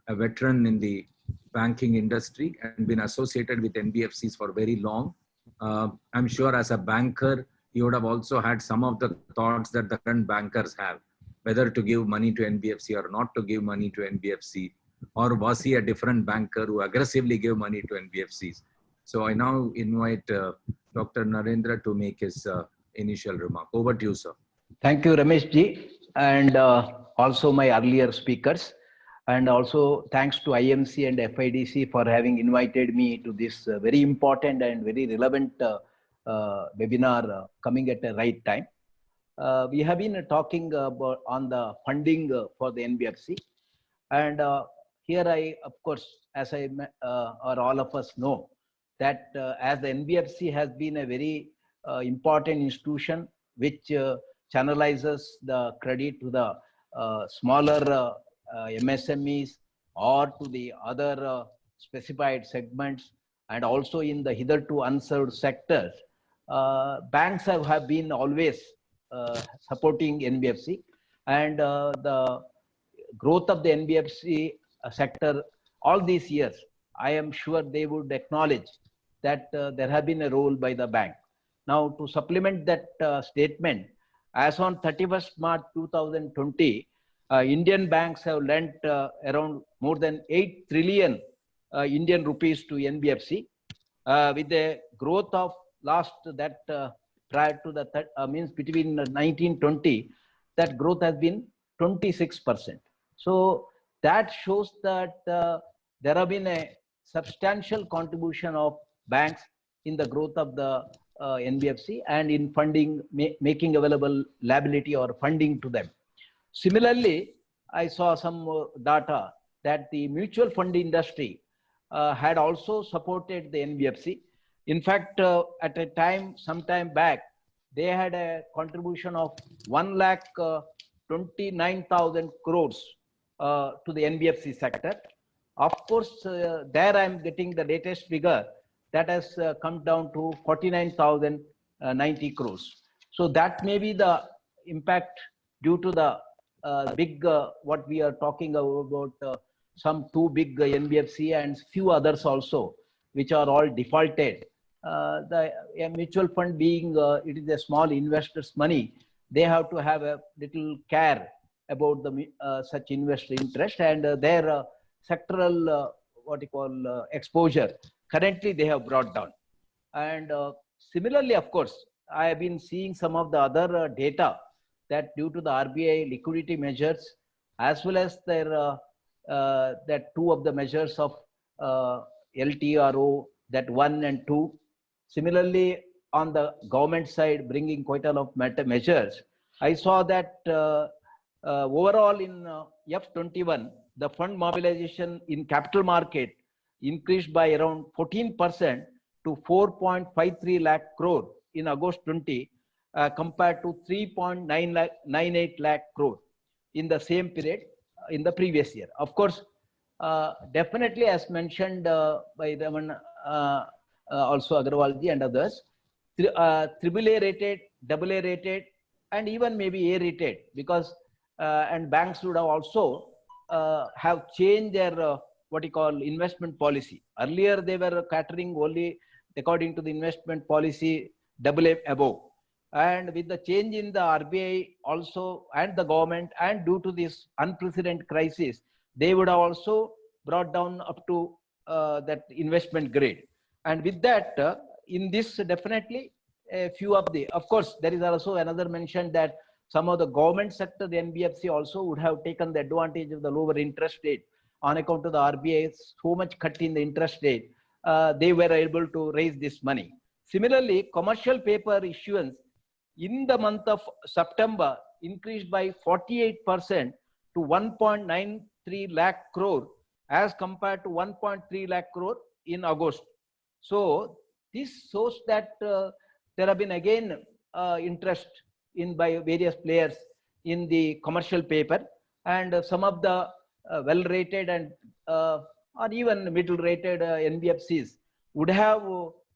a veteran in the banking industry and been associated with NBFCs for very long. I'm sure as a banker, you would have also had some of the thoughts that the current bankers have, whether to give money to NBFC or not to give money to NBFC, or was he a different banker who aggressively gave money to NBFCs? So I now invite Dr. Narendra to make his initial remark. Over to you, sir. Thank you, Ramesh ji, and also my earlier speakers. And also thanks to IMC and FIDC for having invited me to this very important and very relevant webinar coming at the right time. We have been talking about on the funding for the NBFC. And here of course, as or all of us know, that as the NBFC has been a very important institution which channelizes the credit to the smaller MSMEs or to the other specified segments, and also in the hitherto unserved sectors. Banks have been always supporting NBFC, and the growth of the NBFC sector all these years, I am sure they would acknowledge that there has been a role by the bank. Now, to supplement that statement, as on 31st March 2020, Indian banks have lent around more than 8 trillion Indian rupees to NBFC, with a growth of last that prior to the means between 1920, that growth has been 26%. So that shows that there have been a substantial contribution of banks in the growth of the NBFC and in funding, making available liability or funding to them. Similarly, I saw some data that the mutual fund industry had also supported the NBFC. In fact, at a time, some time back, they had a contribution of 1,29,000 crores to the NBFC sector. Of course, there I'm getting the latest figure that has come down to 49,090 crores. So that may be the impact due to the big, what we are talking about, some 2 big NBFC and few others also, which are all defaulted. The mutual fund being, it is a small investor's money, they have to have a little care about the such investor interest and their sectoral, what you call, exposure. Currently, they have brought down. And similarly, of course, I have been seeing some of the other data that due to the RBI liquidity measures, as well as their that 2 of the measures of LTRO, that 1 and 2. Similarly, on the government side, bringing quite a lot of measures. I saw that overall in F21, the fund mobilization in capital market increased by around 14% to 4.53 lakh crore in August 20, compared to 3.98 lakh crore in the same period in the previous year. Of course, definitely as mentioned by Raman, also Agarwalji and others, triple A rated, double A rated, and even maybe A rated, because and banks would have also have changed their what you call investment policy. Earlier they were catering only according to the investment policy double A above, and with the change in the RBI also and the government, and due to this unprecedented crisis, they would have also brought down up to that investment grade. And with that, in this definitely a few of the, of course, there is also another mention that some of the government sector, the NBFC also would have taken the advantage of the lower interest rate on account of the RBI so much cut in the interest rate. They were able to raise this money. Similarly, commercial paper issuance in the month of September increased by 48% to 1.93 lakh crore as compared to 1.3 lakh crore in August. So this shows that there have been again interest in by various players in the commercial paper, and some of the well-rated and or even middle-rated NBFCs would have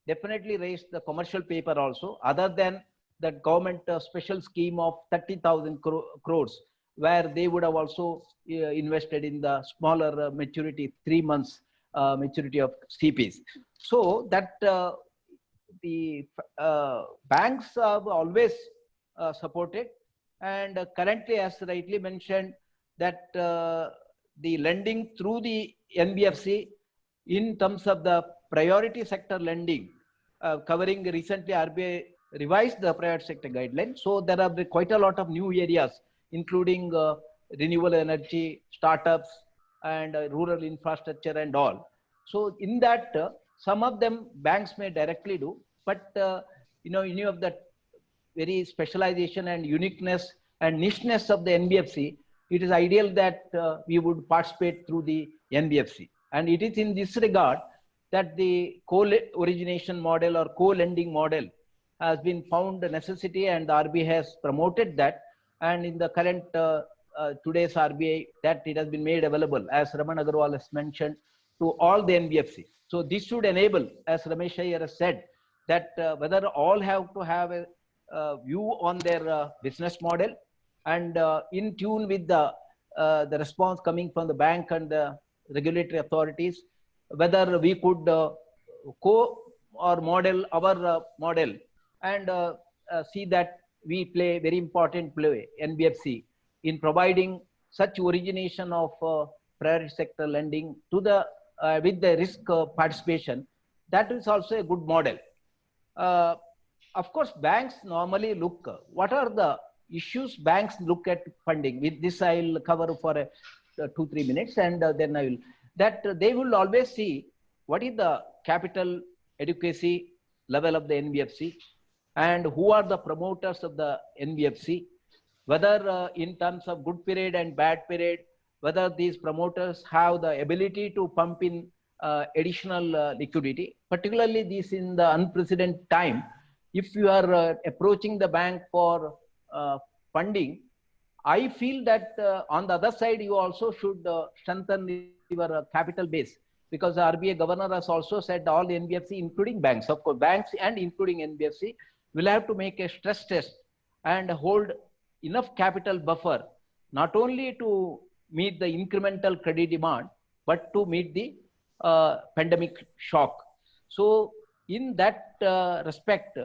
definitely raised the commercial paper also, other than that government special scheme of 30,000 crores, where they would have also invested in the smaller maturity, 3 months maturity of CPs. So that the banks have always supported, and currently, as rightly mentioned, that the lending through the NBFC in terms of the priority sector lending, covering recently RBI revised the private sector guidelines. So there are quite a lot of new areas, including renewable energy, startups, and rural infrastructure and all. So in that, some of them banks may directly do, but any of that very specialization and uniqueness and nicheness of the NBFC, it is ideal that we would participate through the NBFC. And it is in this regard that the co-origination model or co-lending model has been found a necessity, and the RBI has promoted that. And in the current today's RBI, that it has been made available, as Raman Agarwal has mentioned, to all the NBFC. So this should enable, as Ramesh Iyer has said, that whether all have to have a view on their business model, and in tune with the response coming from the bank and the regulatory authorities, whether we could co or model our model, and see that we play very important play, NBFC, in providing such origination of priority sector lending to the with the risk participation. That is also a good model. Of course, banks normally look, what are the issues banks look at funding. With this, I'll cover for 2-3 minutes, and then I will, that they will always see what is the capital adequacy level of the NBFC, and who are the promoters of the NBFC, whether in terms of good period and bad period, whether these promoters have the ability to pump in additional liquidity, particularly this in the unprecedented time. If you are approaching the bank for funding, I feel that on the other side, you also should strengthen your capital base, because the RBI governor has also said all NBFC, including banks, of course, banks and including NBFC, will have to make a stress test and hold enough capital buffer, not only to meet the incremental credit demand, but to meet the pandemic shock. So in that respect,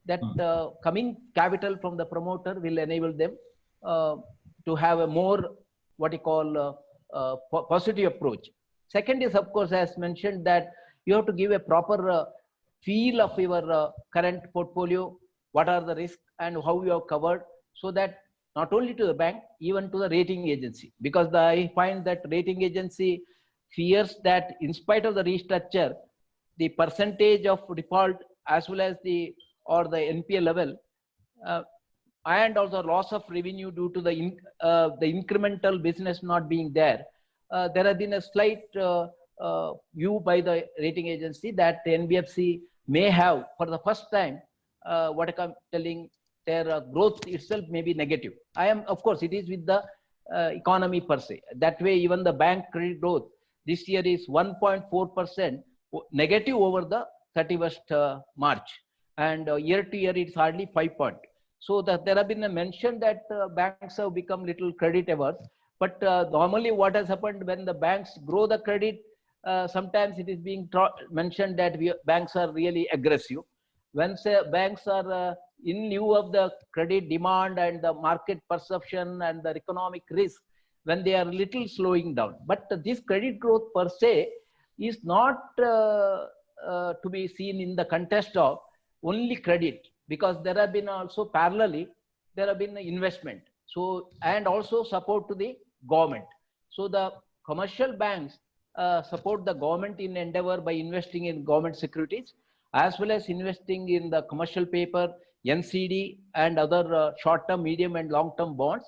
that coming capital from the promoter will enable them to have a more, what you call, positive approach. Second is, of course, as mentioned, that you have to give a proper feel of your current portfolio, what are the risks and how you have covered, so that not only to the bank, even to the rating agency, because I find that rating agency fears that in spite of the restructure, the percentage of default as well as the NPA level, and also loss of revenue due to the incremental business not being there, there has been a slight view by the rating agency that the NBFC may have, for the first time, what I'm telling, their growth itself may be negative. Of course, it is with the economy per se. That way, even the bank credit growth this year is 1.4% negative over the 31st March, and year to year it's hardly 5 point. So that there have been a mention that banks have become little credit averse, but normally what has happened when the banks grow the credit, sometimes it is being mentioned that banks are really aggressive. When banks are in lieu of the credit demand and the market perception and the economic risk, when they are little slowing down. But this credit growth per se is not to be seen in the context of only credit, because there have been also parallelly, there have been investment. So, and also support to the government. So the commercial banks support the government in endeavor by investing in government securities, as well as investing in the commercial paper, NCD, and other short-term, medium, and long-term bonds,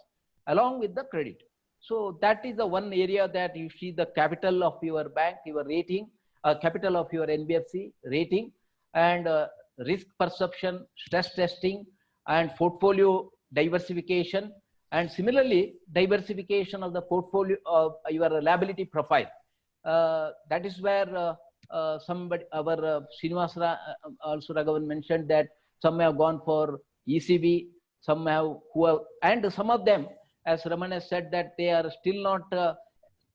along with the credit. So that is the one area that you see the capital of your bank, your rating, capital of your NBFC rating, and risk perception, stress testing, and portfolio diversification, and similarly diversification of the portfolio of your liability profile. That is where somebody, our Srinivasa also Raghavan mentioned that some have gone for ECB, some have and some of them, as Raman has said, that they are still not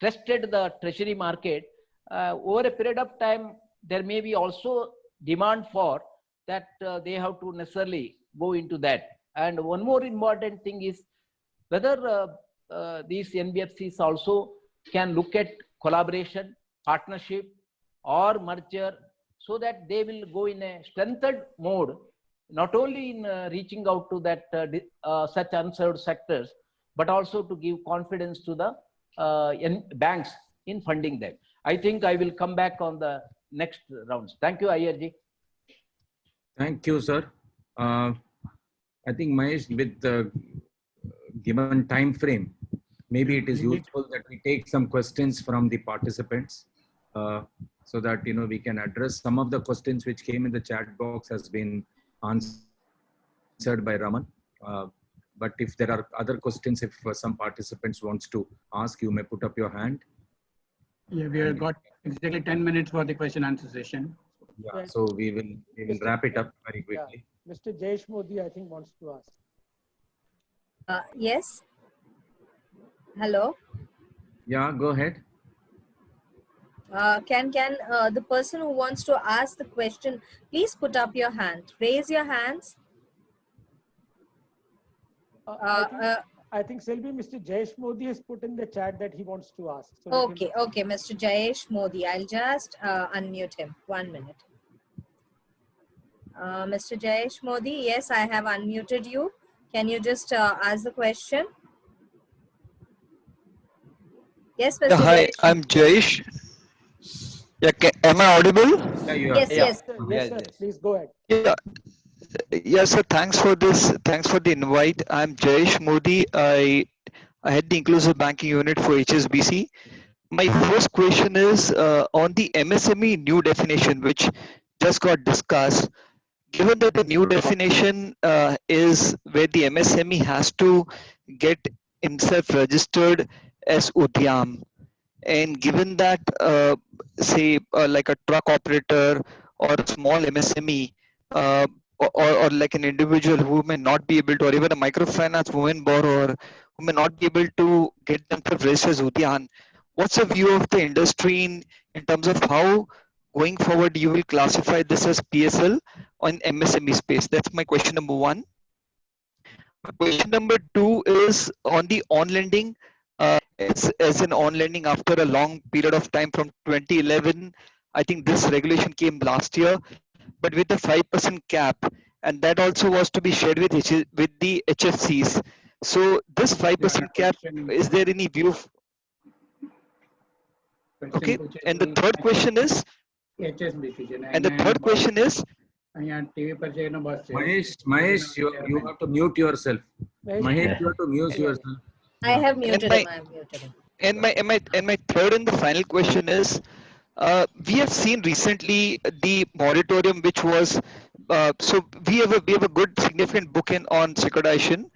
tested the treasury market. Over a period of time, there may be also demand for that they have to necessarily go into that. And one more important thing is whether these NBFCs also can look at collaboration, partnership, or merger, so that they will go in a strengthened mode, not only in reaching out to that such unserved sectors, but also to give confidence to the banks in funding them. I think I will come back on the next rounds. Thank you, IRG. Thank you, sir. I think Mahesh, with the given time frame, maybe it is useful that we take some questions from the participants so that we can address some of the questions which came in the chat box has been answered by Raman. But if there are other questions, if some participants wants to ask, you may put up your hand. Yeah, we have got exactly 10 minutes for the question answer session. Yeah, so we will wrap it up very quickly. Yeah. Mr. Jayesh Modi, I think, wants to ask. Yes. Hello. Yeah, go ahead. Can the person who wants to ask the question, please put up your hand. Raise your hands. I think Selvi, Mr. Jayesh Modi has put in the chat that he wants to ask. So okay, Mr. Jayesh Modi. I'll just unmute him. 1 minute. Mr. Jayesh Modi, yes, I have unmuted you. Can you just ask the question? Yes, Mr. Hi, I'm Jayesh. Yeah, am I audible? Yes, yes. Yes, sir. Please go ahead. Yeah. Yes, sir. Thanks for this. Thanks for the invite. I'm Jayesh Modi. I head the Inclusive Banking Unit for HSBC. My first question is on the MSME new definition, which just got discussed. Given that the new definition is where the MSME has to get himself registered as Udyam, and given that, say, like a truck operator or a small MSME, or like an individual who may not be able to, or even a microfinance woman borrower who may not be able to get themselves registered as Udyan, what's the view of the industry in terms of how going forward you will classify this as PSL on MSME space? That's my question number one. My question number two is on the on-lending. As in on-lending, after a long period of time from 2011, I think this regulation came last year, but with the 5% cap, and that also was to be shared with the HFCs. So this 5% cap, is there any view? Okay, and the third question is, Mahesh, you have to mute yourself. Mahesh, you have to mute yourself. I have muted him. I have muted him. And my third and the final question is, we have seen recently the moratorium, which was so we have a good significant book on securitization.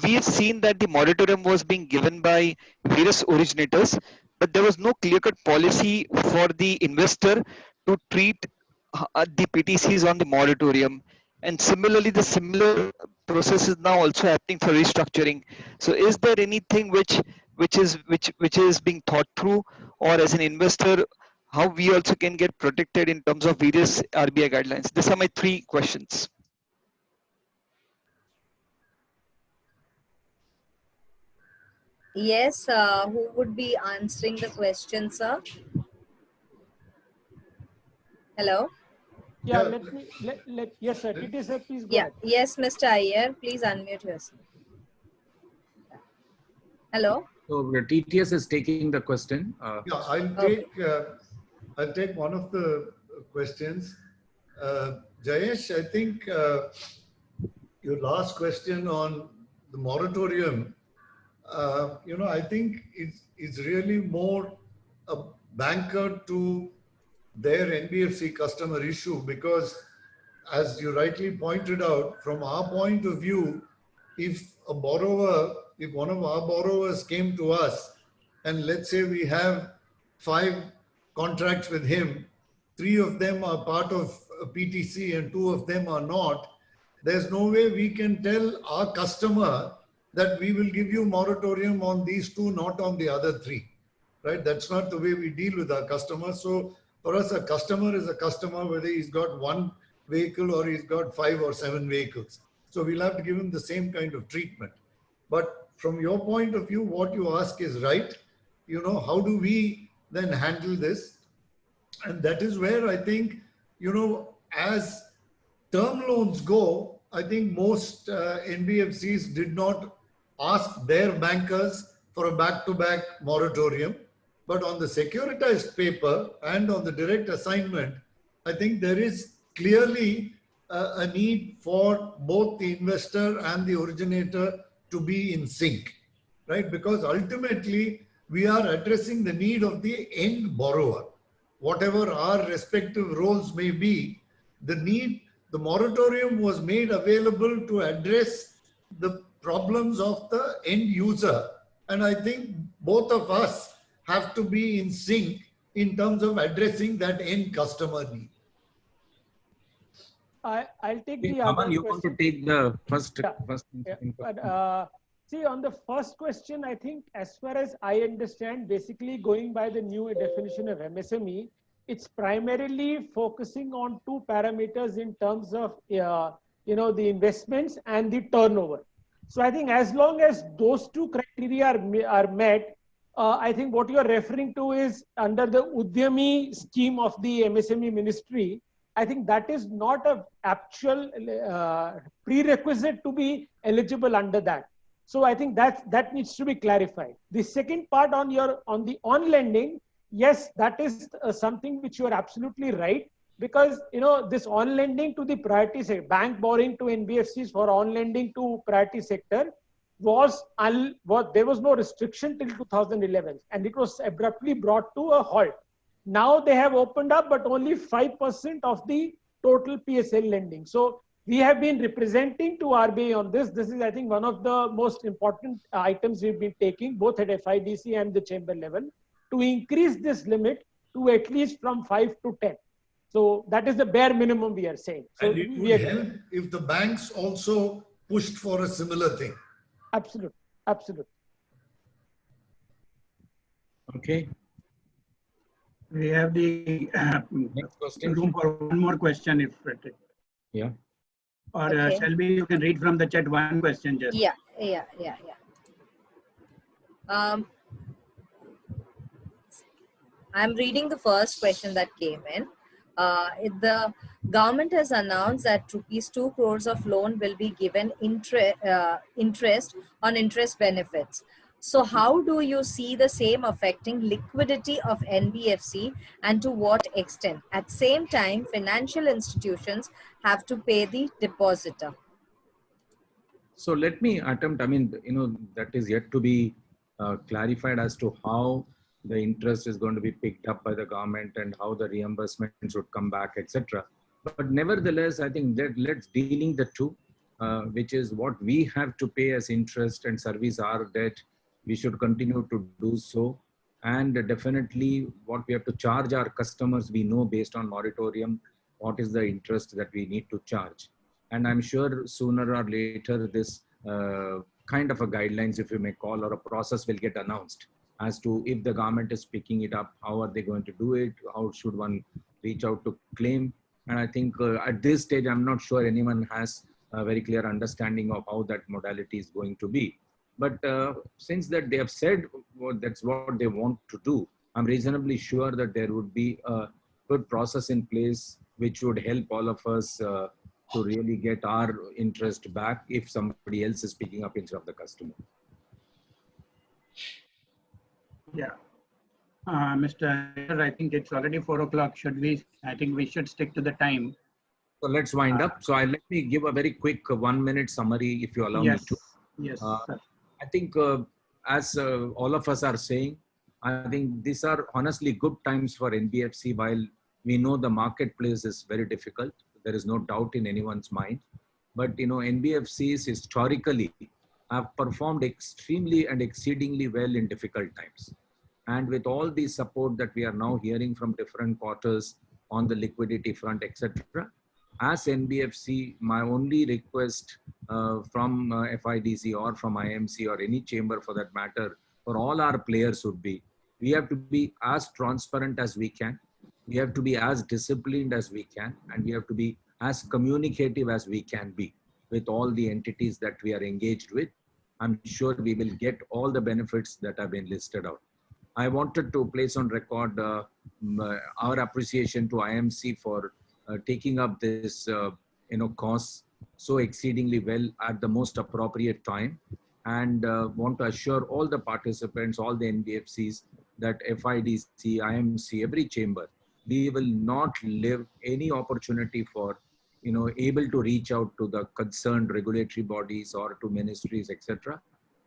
We have seen that the moratorium was being given by various originators, but there was no clear-cut policy for the investor to treat the PTCs on the moratorium, and similarly, the similar process is now also happening for restructuring. So, is there anything which is being thought through, or as an investor, how we also can get protected in terms of various RBI guidelines? These are my three questions. Yes, who would be answering the question, sir? Hello? Yeah, Yeah. yes, sir. TT sir, please go Yeah, ahead. yes, Mr. Iyer, please unmute yourself. Hello? So the TTS is taking the question. Yeah, I'll take one of the questions. Jayesh, I think your last question on the moratorium, I think it's really more a banker to their NBFC customer issue, because as you rightly pointed out, from our point of view, if one of our borrowers came to us and let's say we have 5 contracts with him, 3 of them are part of a PTC and 2 of them are not, there's no way we can tell our customer that we will give you moratorium on these 2, not on the other 3, right? That's not the way we deal with our customers. So for us, a customer is a customer, whether he's got 1 vehicle or he's got 5 or 7 vehicles. So we'll have to give him the same kind of treatment. But from your point of view, what you ask is right. How do we then handle this? And that is where I think, as term loans go, I think most NBFCs did not ask their bankers for a back-to-back moratorium. But on the securitized paper and on the direct assignment, I think there is clearly a need for both the investor and the originator to be in sync, right? Because ultimately, we are addressing the need of the end borrower. Whatever our respective roles may be, the moratorium was made available to address the problems of the end user. And I think both of us have to be in sync in terms of addressing that end customer need. I'll take the Aman, other you question. want to take the first Yeah. But, see, on the first question, I think as far as I understand, basically going by the new definition of MSME, it's primarily focusing on 2 parameters in terms of, the investments and the turnover. So I think as long as those 2 criteria are met, I think what you're referring to is under the Udyami scheme of the MSME ministry. I think that is not an actual prerequisite to be eligible under that. So I think that needs to be clarified. The second part on the on-lending, yes, that is something which you are absolutely right, because this on-lending to the priority sector, bank borrowing to NBFCs for on-lending to priority sector there was no restriction till 2011, and it was abruptly brought to a halt. Now they have opened up, but only 5% of the total PSL lending. So we have been representing to RBI on this. This is, I think, one of the most important items we've been taking, both at FIDC and the chamber level, to increase this limit to at least from 5 to 10. So that is the bare minimum we are saying. So and it would help if the banks also pushed for a similar thing. Absolutely. Absolutely. Okay. We have the Next question. room for one more question, if Yeah. Or Okay. shall we? You can read from the chat one question just. Yeah. I'm reading the first question that came in. The government has announced that ₹2 crores of loan will be given interest on interest benefits. So how do you see the same affecting liquidity of NBFC, and to what extent? At same time, financial institutions have to pay the depositor. So let me attempt, that is yet to be clarified as to how the interest is going to be picked up by the government and how the reimbursement should come back, etc. But nevertheless, I think that let's dealing the two, which is what we have to pay as interest and service our debt. We should continue to do so. And definitely what we have to charge our customers, we know based on moratorium, what is the interest that we need to charge. And I'm sure sooner or later this kind of a guidelines, if you may call, or a process will get announced as to if the government is picking it up, how are they going to do it, how should one reach out to claim. And I think at this stage, I'm not sure anyone has a very clear understanding of how that modality is going to be. But since that they have said that's what they want to do, I'm reasonably sure that there would be a good process in place which would help all of us to really get our interest back if somebody else is picking up instead of the customer. Yeah. Mr. I think it's already 4 o'clock. I think we should stick to the time. So let's wind up. So let me give a very quick 1 minute summary, if you allow me to. Yes, sir. I think as all of us are saying, I think these are honestly good times for NBFC. While we know the marketplace is very difficult, there is no doubt in anyone's mind. But NBFCs historically have performed extremely and exceedingly well in difficult times. And with all the support that we are now hearing from different quarters on the liquidity front, etc., as NBFC, my only request from FIDC or from IMC or any chamber for that matter, for all our players would be, we have to be as transparent as we can. We have to be as disciplined as we can, and we have to be as communicative as we can be with all the entities that we are engaged with. I'm sure we will get all the benefits that have been listed out. I wanted to place on record our appreciation to IMC for taking up this cause so exceedingly well at the most appropriate time, and want to assure all the participants, all the NBFCs, that FIDC, IMC, every chamber, we will not leave any opportunity for able to reach out to the concerned regulatory bodies or to ministries, etc.,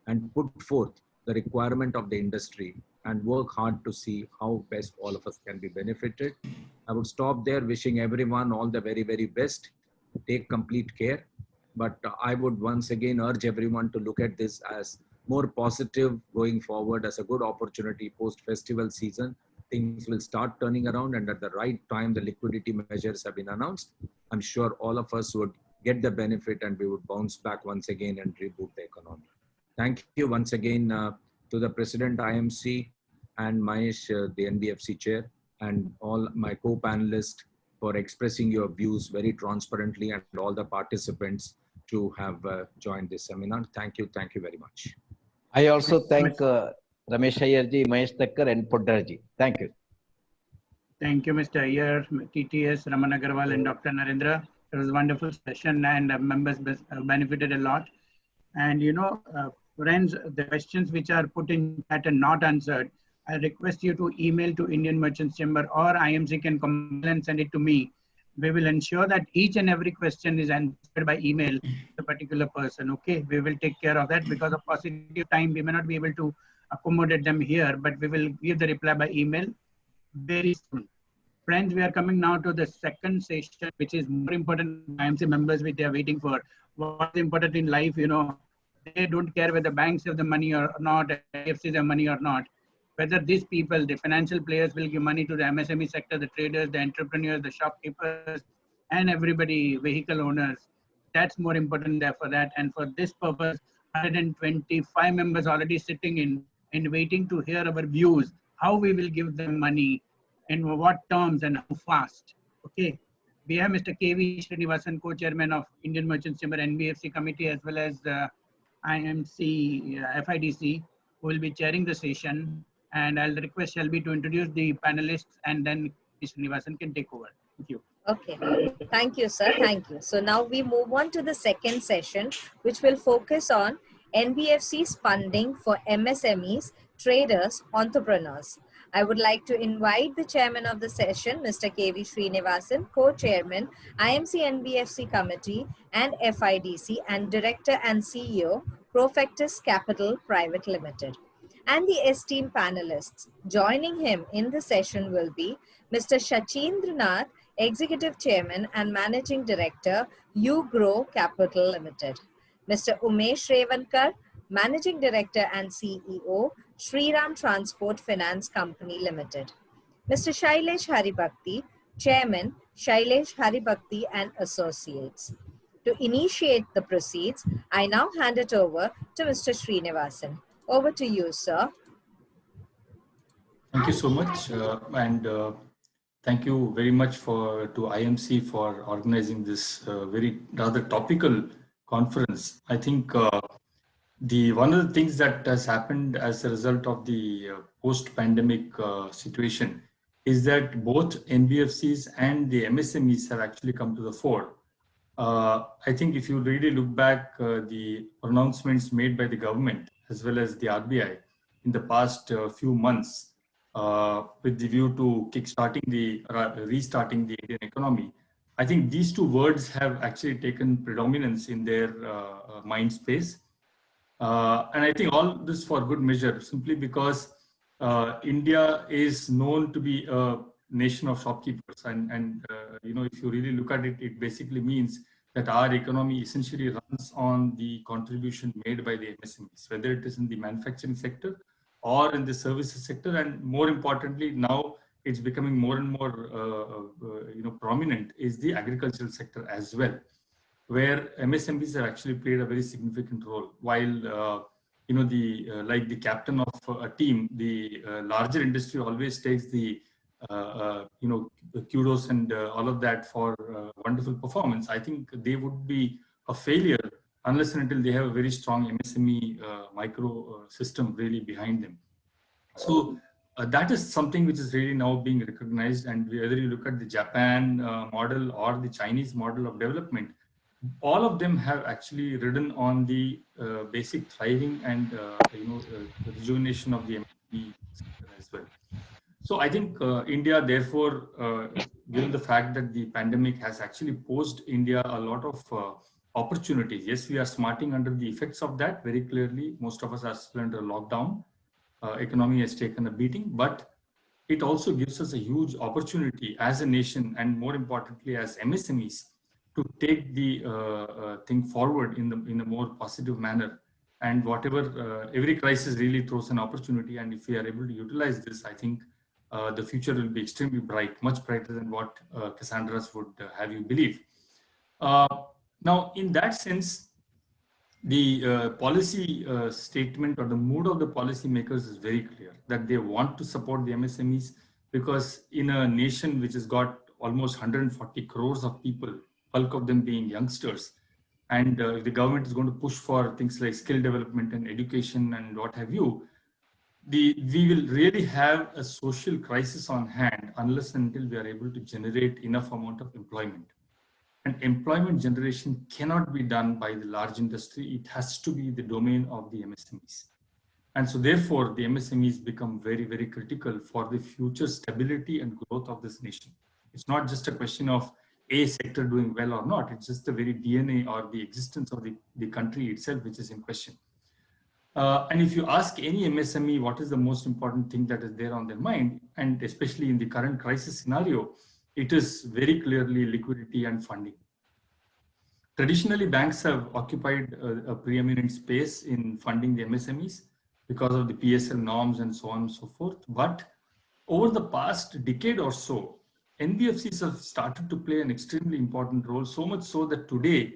and put forth the requirement of the industry and work hard to see how best all of us can be benefited. I would stop there, wishing everyone all the very, very best. Take complete care. But I would once again urge everyone to look at this as more positive going forward, as a good opportunity post-festival season. Things will start turning around, and at the right time, the liquidity measures have been announced. I'm sure all of us would get the benefit and we would bounce back once again and reboot the economy. Thank you once again to the President IMC and Mahesh, the NBFC Chair, and all my co-panelists for expressing your views very transparently, and all the participants to have joined this seminar. Thank you very much. I also thank Ramesh Ayerji, Mahesh Thakkar and Poddarji. Thank you. Thank you, Mr. Iyer, TTS, Raman Agarwal, and Dr. Narendra. It was a wonderful session, and members benefited a lot. And friends, the questions which are put in chat and not answered, I request you to email to Indian Merchants Chamber, or IMC can come and send it to me. We will ensure that each and every question is answered by email to a particular person. Okay, we will take care of that. Because of paucity of time, we may not be able to accommodate them here, but we will give the reply by email very soon. Friends, we are coming now to the second session, which is more important. IMC members, which they are waiting for. What's important in life, they don't care whether banks have the money or not, NBFCs have money or not. Whether these people, the financial players, will give money to the MSME sector, the traders, the entrepreneurs, the shopkeepers, and everybody, vehicle owners. That's more important there for that. And for this purpose, 125 members already sitting in and waiting to hear our views, how we will give them money, in what terms and how fast. Okay. We have Mr. K.V. Srinivasan, co-chairman of Indian Merchants Chamber NBFC committee, as well as IMC, FIDC, who will be chairing the session. And I'll request Shelby to introduce the panelists, and then Srinivasan can take over. Thank you. Okay. Thank you, sir. Thank you. So now we move on to the second session, which will focus on NBFC's funding for MSMEs, traders, entrepreneurs. I would like to invite the chairman of the session, Mr. K.V. Srinivasan, co-chairman, IMC NBFC committee and FIDC, and director and CEO, Profectus Capital Private Limited. And the esteemed panelists. Joining him in the session will be Mr. Shachindranath, Executive Chairman and Managing Director, UGrow Capital Limited. Mr. Umesh Revankar, Managing Director and CEO, Shriram Transport Finance Company Limited. Mr. Shailesh Haribhakti, Chairman, Shailesh Haribhakti and Associates. To initiate the proceeds, I now hand it over to Mr. Srinivasan. Over to you, sir. Thank you so much, and thank you very much to IMC for organizing this very rather topical conference. I think one of the things that has happened as a result of the post-pandemic situation is that both NBFCs and the MSMEs have actually come to the fore. I think if you really look back, the pronouncements made by the government as well as the RBI in the past few months, with the view to restarting the Indian economy, I think these two words have actually taken predominance in their mind space. And I think all this for good measure, simply because India is known to be a nation of shopkeepers. And if you really look at it, it basically means that our economy essentially runs on the contribution made by the MSMEs, whether it is in the manufacturing sector or in the services sector. And more importantly, now it's becoming more and more prominent is the agricultural sector as well, where MSMEs have actually played a very significant role. While like the captain of a team, the larger industry always takes the kudos and all of that for wonderful performance. I think they would be a failure unless and until they have a very strong MSME micro system really behind them. So that is something which is really now being recognized. And whether you look at the Japan model or the Chinese model of development, all of them have actually ridden on the basic thriving and rejuvenation of the MSME sector as well. So I think India, therefore, given the fact that the pandemic has actually posed India a lot of opportunities. Yes, we are smarting under the effects of that very clearly. Most of us are still under lockdown. Economy has taken a beating, but it also gives us a huge opportunity as a nation, and more importantly as MSMEs, to take the thing forward in a more positive manner. And whatever, every crisis really throws an opportunity, and if we are able to utilize this, I think the future will be extremely bright, much brighter than what Cassandra's would have you believe. Now, in that sense, the policy statement or the mood of the policymakers is very clear, that they want to support the MSMEs, because in a nation which has got almost 140 crores of people, bulk of them being youngsters, and the government is going to push for things like skill development and education and what have you, we will really have a social crisis on hand unless and until we are able to generate enough amount of employment. And employment generation cannot be done by the large industry. It has to be the domain of the MSMEs. And so therefore, the MSMEs become very, very critical for the future stability and growth of this nation. It's not just a question of a sector doing well or not. It's just the very DNA or the existence of the country itself which is in question. And if you ask any MSME what is the most important thing that is there on their mind, and especially in the current crisis scenario, it is very clearly liquidity and funding. Traditionally, banks have occupied a preeminent space in funding the MSMEs because of the PSL norms and so on and so forth. But over the past decade or so, NBFCs have started to play an extremely important role, so much so that today,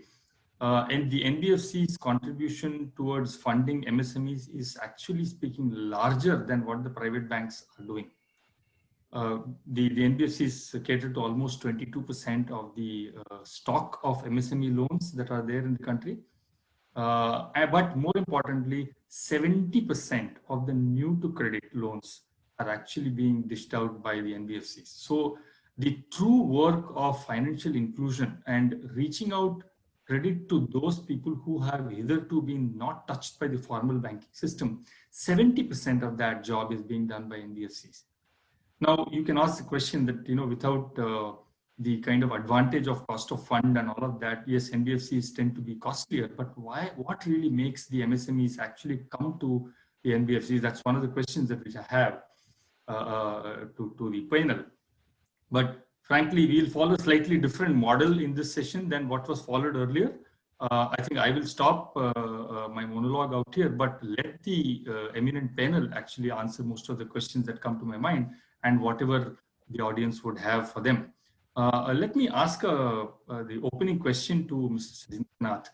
and the NBFC's contribution towards funding MSMEs is actually speaking larger than what the private banks are doing. The NBFCs cater to almost 22% of the stock of MSME loans that are there in the country. But more importantly, 70% of the new to credit loans are actually being dished out by the NBFCs. So the true work of financial inclusion and reaching out credit to those people who have hitherto been not touched by the formal banking system, 70% of that job is being done by NBFCs. Now, you can ask the question that, without the kind of advantage of cost of fund and all of that, yes, NBFCs tend to be costlier, but what really makes the MSMEs actually come to the NBFCs? That's one of the questions that which I have to the panel. But frankly, we'll follow a slightly different model in this session than what was followed earlier. I think I will stop my monologue out here, but let the eminent panel actually answer most of the questions that come to my mind and whatever the audience would have for them. Let me ask the opening question to Mr. Sajindranath.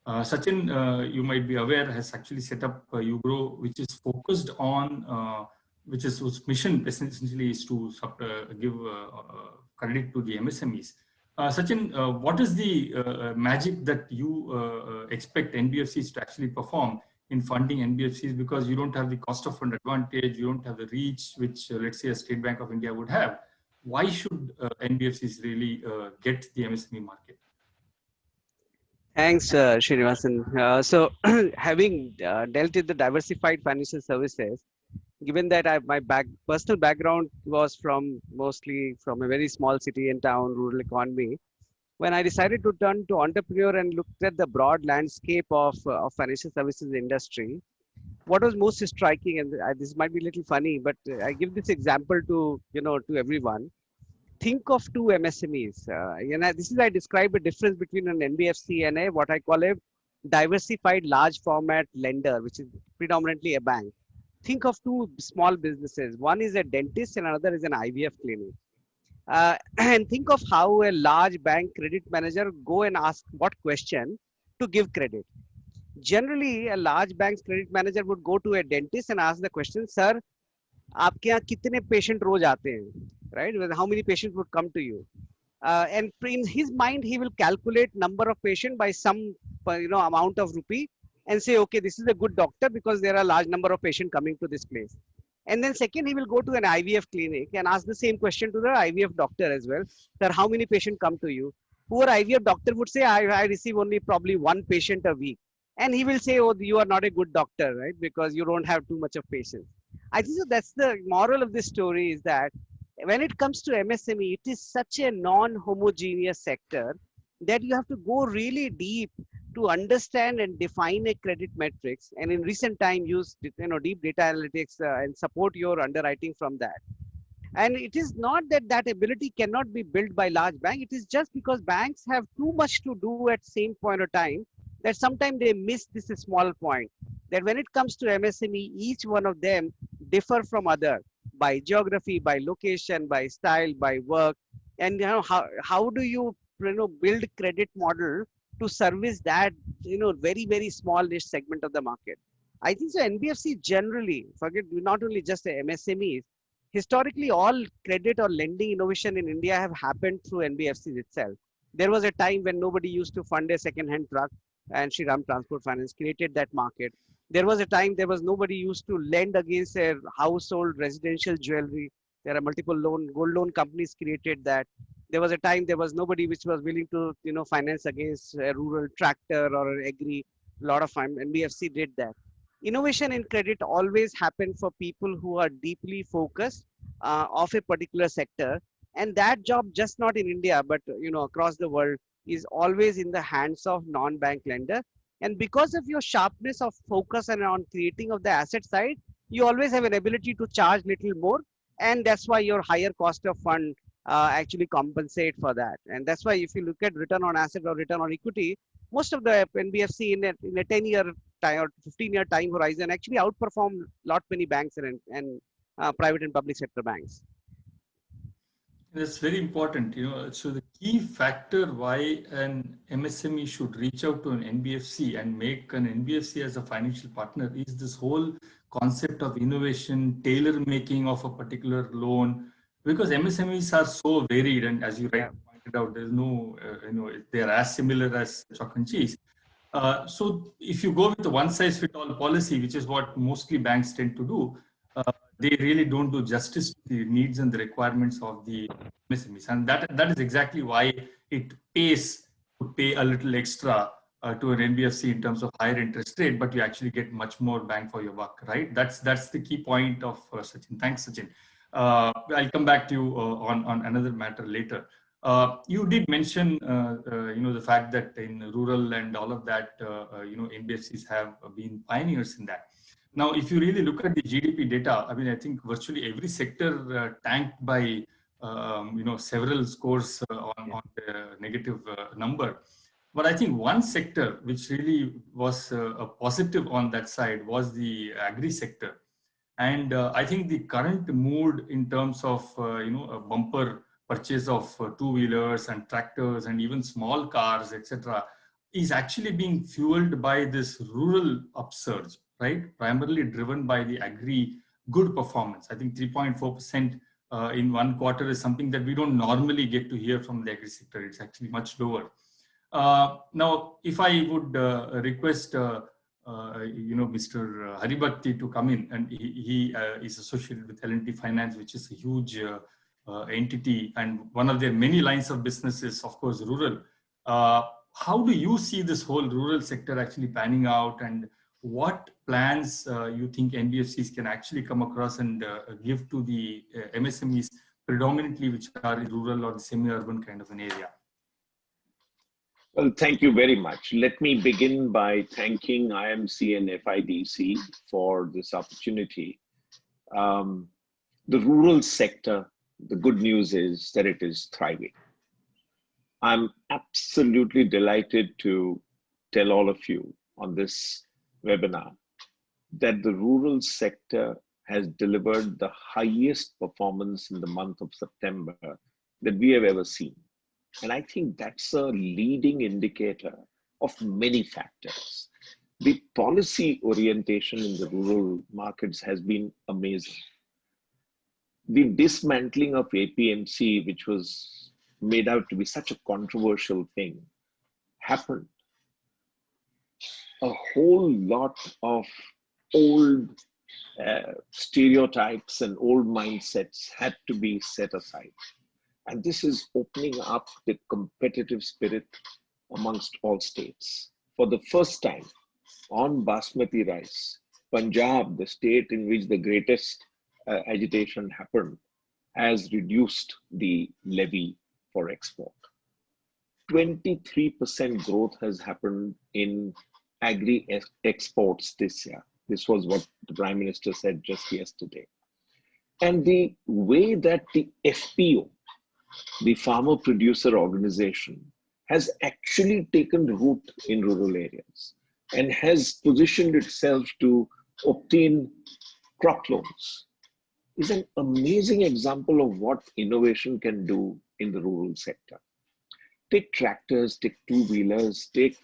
Sachin, you might be aware, has actually set up UGRO, which is focused on, whose mission essentially is to give credit to the MSMEs. Sachin, what is the magic that you expect NBFCs to actually perform in funding NBFCs, because you don't have the cost of fund advantage, you don't have the reach which let's say a State Bank of India would have. Why should NBFCs really get the MSME market? Thanks, Srinivasan. So, having dealt with the diversified financial services, given that my personal background was mostly from a very small city and town, rural economy, when I decided to turn to entrepreneur and looked at the broad landscape of financial services industry, what was most striking, and this might be a little funny, but I give this example to to everyone. Think of two MSMEs. This is I describe a difference between an NBFC and a what I call a diversified large format lender, which is predominantly a bank. Think of two small businesses. One is a dentist and another is an IVF clinic. And think of how a large bank credit manager go and ask what question to give credit. Generally, a large bank's credit manager would go to a dentist and ask the question, sir, आपके यहाँ कितने patient रोज आते हैं, right? How many patients would come to you? And in his mind, he will calculate number of patients by some amount of rupee and say, okay, this is a good doctor because there are a large number of patients coming to this place. And then second, he will go to an IVF clinic and ask the same question to the IVF doctor as well. Sir, how many patients come to you? Poor IVF doctor would say, I receive only probably one patient a week. And he will say, oh, you are not a good doctor, right? Because you don't have too much of patients. I think so that's the moral of this story, is that when it comes to MSME, it is such a non-homogeneous sector that you have to go really deep to understand and define a credit metrics, and in recent time use deep data analytics and support your underwriting from that. And it is not that that ability cannot be built by large bank. It is just because banks have too much to do at same point of time that sometimes they miss this small point, that when it comes to MSME, each one of them differ from other by geography, by location, by style, by work. And how do you build credit model to service that very, very small niche segment of the market? I think so NBFC generally, forget not only just the MSMEs, historically all credit or lending innovation in India have happened through NBFCs itself. There was a time when nobody used to fund a second-hand truck, and Shri Ram Transport Finance created that market. There was a time there was nobody used to lend against a household residential jewelry. There are multiple gold loan companies created that. There was a time there was nobody which was willing to finance against a rural tractor or an agri. A lot of time NBFC did that. Innovation in credit always happened for people who are deeply focused of a particular sector, and that job just not in India but across the world is always in the hands of non-bank lender. And because of your sharpness of focus and on creating of the asset side, you always have an ability to charge little more, and that's why your higher cost of fund actually compensate for that. And that's why if you look at return on asset or return on equity, most of the NBFC in a 10-year time or 15-year time horizon actually outperform lot many banks and private and public sector banks. That's very important, so the key factor why an MSME should reach out to an NBFC and make an NBFC as a financial partner is this whole concept of innovation, tailor making of a particular loan, because MSMEs are so varied, and as you rightly pointed out, there's no, they are as similar as chalk and cheese. So if you go with the one size fit all policy, which is what mostly banks tend to do, they really don't do justice to the needs and the requirements of the MSMEs. And that is exactly why it pays to pay a little extra to an NBFC in terms of higher interest rate, but you actually get much more bang for your buck, right? That's the key point of Sachin. Thanks, Sachin. I'll come back to you on another matter later. You did mention, the fact that in rural and all of that, NBFCs have been pioneers in that. Now, if you really look at the GDP data, I mean, I think virtually every sector tanked by, several scores on the negative number. But I think one sector which really was a positive on that side was the agri sector. And I think the current mood in terms of, a bumper purchase of two-wheelers and tractors and even small cars, etc., is actually being fueled by this rural upsurge, right? Primarily driven by the agri good performance. I think 3.4% in one quarter is something that we don't normally get to hear from the agri sector. It's actually much lower. Now, if I would request, Mr. Haribhakti to come in, and he is associated with L&T Finance, which is a huge entity, and one of their many lines of business is, of course, rural. How do you see this whole rural sector actually panning out, and what plans you think NBFCs can actually come across and give to the MSMEs predominantly which are in rural or semi-urban kind of an area? Well, thank you very much. Let me begin by thanking IMC and FIDC for this opportunity. The rural sector, the good news is that it is thriving. I'm absolutely delighted to tell all of you on this webinar that the rural sector has delivered the highest performance in the month of September that we have ever seen. And I think that's a leading indicator of many factors. The policy orientation in the rural markets has been amazing. The dismantling of APMC, which was made out to be such a controversial thing, happened. A whole lot of old stereotypes and old mindsets had to be set aside. And this is opening up the competitive spirit amongst all states. For the first time on basmati rice, Punjab, the state in which the greatest agitation happened, has reduced the levy for export. 23% growth has happened in agri exports this year. This was what the Prime Minister said just yesterday. And the way that the FPO, the Farmer Producer Organization, has actually taken root in rural areas and has positioned itself to obtain crop loans is an amazing example of what innovation can do in the rural sector. Take tractors, take two-wheelers, take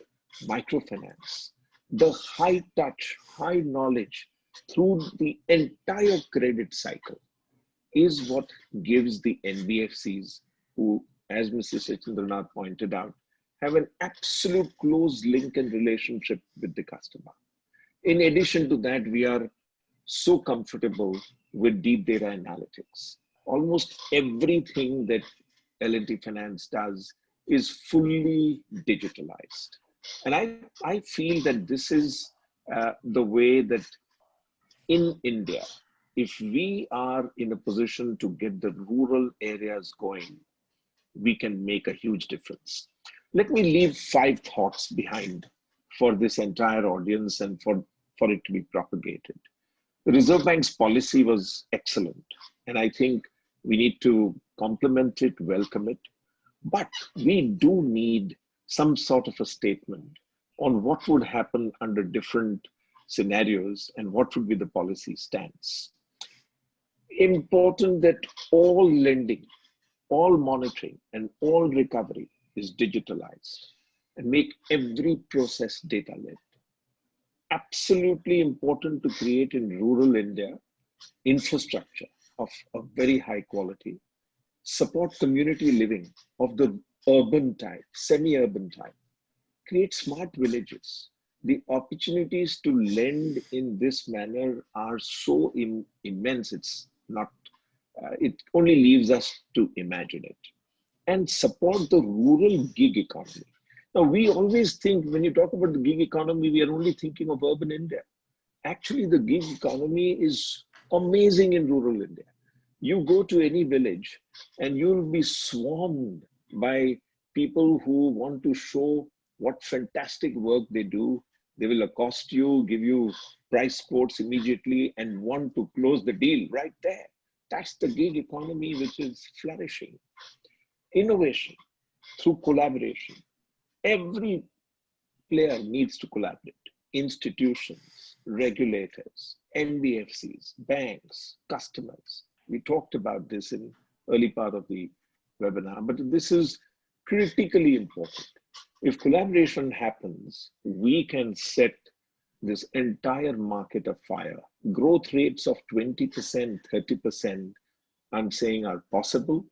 microfinance. The high touch, high knowledge through the entire credit cycle is what gives the NBFCs, who, as Mr. Sechendranath pointed out, have an absolute close link and relationship with the customer. In addition to that, we are so comfortable with deep data analytics. Almost everything that L&T Finance does is fully digitalized. And I feel that this is the way that in India, if we are in a position to get the rural areas going, we can make a huge difference. Let me leave 5 thoughts behind for this entire audience and for it to be propagated. The Reserve Bank's policy was excellent, and I think we need to compliment it, welcome it. But we do need some sort of a statement on what would happen under different scenarios and what would be the policy stance. Important that all lending, all monitoring, and all recovery is digitalized and make every process data-led. Absolutely important to create in rural India infrastructure of a very high quality, support community living of the urban type, semi-urban type, create smart villages. The opportunities to lend in this manner are so immense, it's not, it only leaves us to imagine it. And support the rural gig economy. Now, we always think when you talk about the gig economy, we are only thinking of urban India. Actually, the gig economy is amazing in rural India. You go to any village and you'll be swarmed by people who want to show what fantastic work they do. They will accost you, give you price quotes immediately and want to close the deal right there. That's the gig economy which is flourishing. Innovation through collaboration. Every player needs to collaborate. Institutions, regulators, NBFCs, banks, customers. We talked about this in early part of the webinar, but this is critically important. If collaboration happens, we can set this entire market afire. Growth rates of 20%, 30%, I'm saying are possible.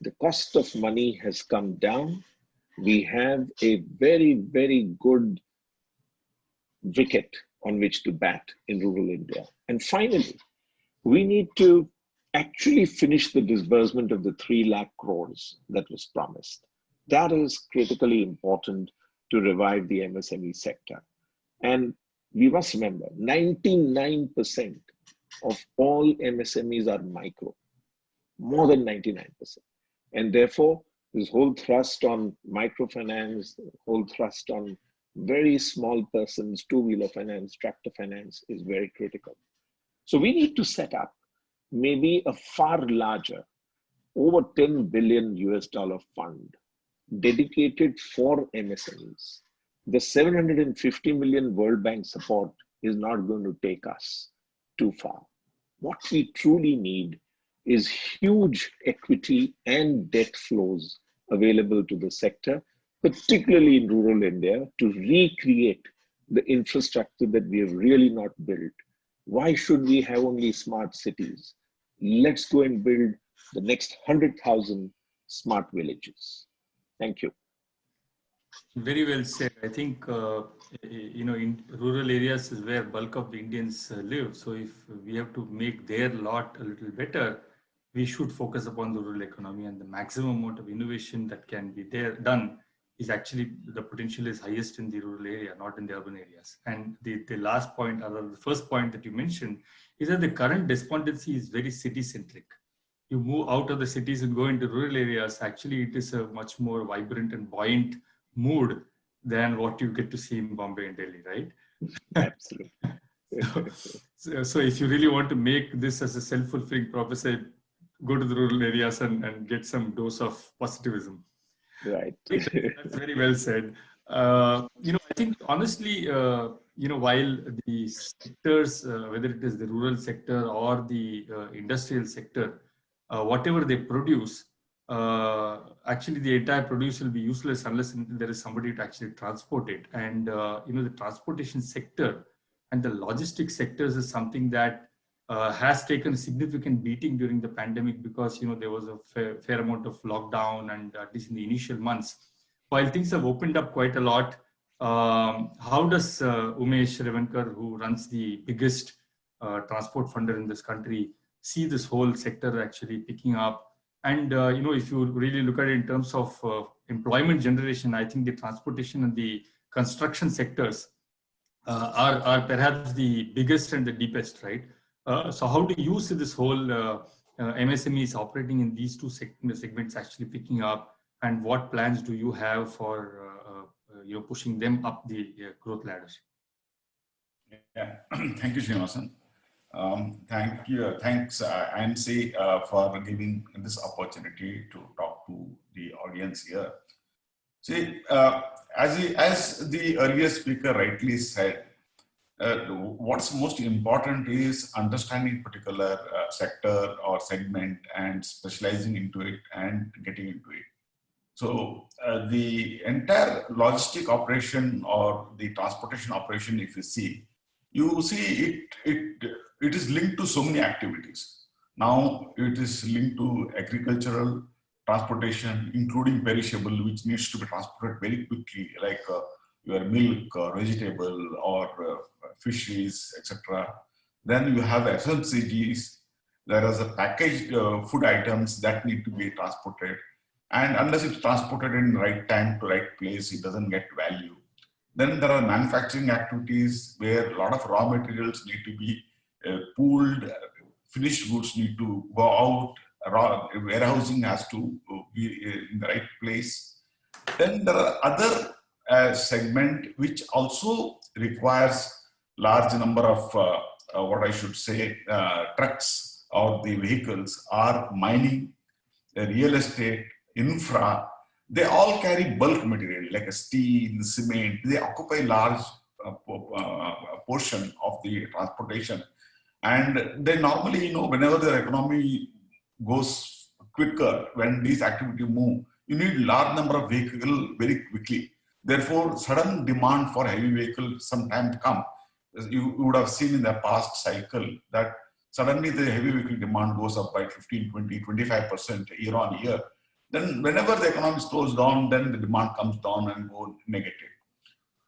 The cost of money has come down. We have a very, very good wicket on which to bat in rural India. And finally, we need to actually finish the disbursement of the 3 lakh crores that was promised. That is critically important to revive the MSME sector. And we must remember, 99% of all MSMEs are micro, more than 99%. And therefore, this whole thrust on microfinance, whole thrust on very small persons, two-wheeler finance, tractor finance is very critical. So we need to set up maybe a far larger, over 10 billion US dollar fund dedicated for MSMEs. The 750 million World Bank support is not going to take us too far. What we truly need is huge equity and debt flows available to the sector, particularly in rural India, to recreate the infrastructure that we have really not built. Why should we have only smart cities? Let's go and build the next 100,000 smart villages. Thank you. Very well said. I think, in rural areas is where bulk of the Indians live. So if we have to make their lot a little better, we should focus upon the rural economy, and the maximum amount of innovation that can be done is actually, the potential is highest in the rural area, not in the urban areas. And the last point, or the first point that you mentioned, is that the current despondency is very city-centric. You move out of the cities and go into rural areas, actually it is a much more vibrant and buoyant mood than what you get to see in Bombay and Delhi, right? Absolutely. So if you really want to make this as a self-fulfilling prophecy, go to the rural areas and get some dose of positivism. Right. That's very well said. I think honestly, while the sectors, whether it is the rural sector or the industrial sector, whatever they produce, actually the entire produce will be useless unless there is somebody to actually transport it. And, the transportation sector and the logistics sectors is something that has taken a significant beating during the pandemic, because there was a fair amount of lockdown, and at least in the initial months, while things have opened up quite a lot. How does Umesh Revankar, who runs the biggest transport funder in this country, see this whole sector actually picking up? And if you really look at it in terms of employment generation, I think the transportation and the construction sectors are perhaps the biggest and the deepest, right? So how do you see this whole MSMEs operating in these two segments actually picking up, and what plans do you have for pushing them up the growth ladder? Yeah, thank you, Srinivasan. Thanks, IMC, for giving this opportunity to talk to the audience here. See, as the earlier speaker rightly said, what's most important is understanding particular sector or segment and specializing into it and getting into it. So the entire logistic operation or the transportation operation, if you see it is linked to so many activities. Now it is linked to agricultural transportation, including perishable, which needs to be transported very quickly, like your milk or vegetable or fisheries, etc. Then you have FMCGs. There is a packaged food items that need to be transported. And unless it's transported in right time to right place, it doesn't get value. Then there are manufacturing activities where a lot of raw materials need to be pooled, finished goods need to go out, warehousing has to be in the right place. Then there are other segment which also requires large number of what I should say trucks or the vehicles are mining, real estate, infra. They all carry bulk material like a steel, cement. They occupy large portion of the transportation. And they normally, whenever their economy goes quicker when these activity move. You need large number of vehicle very quickly. Therefore, sudden demand for heavy vehicle sometimes come. You would have seen in the past cycle that suddenly the heavy vehicle demand goes up by 15, 20, 25% year on year. Then whenever the economy slows down, then the demand comes down and go negative.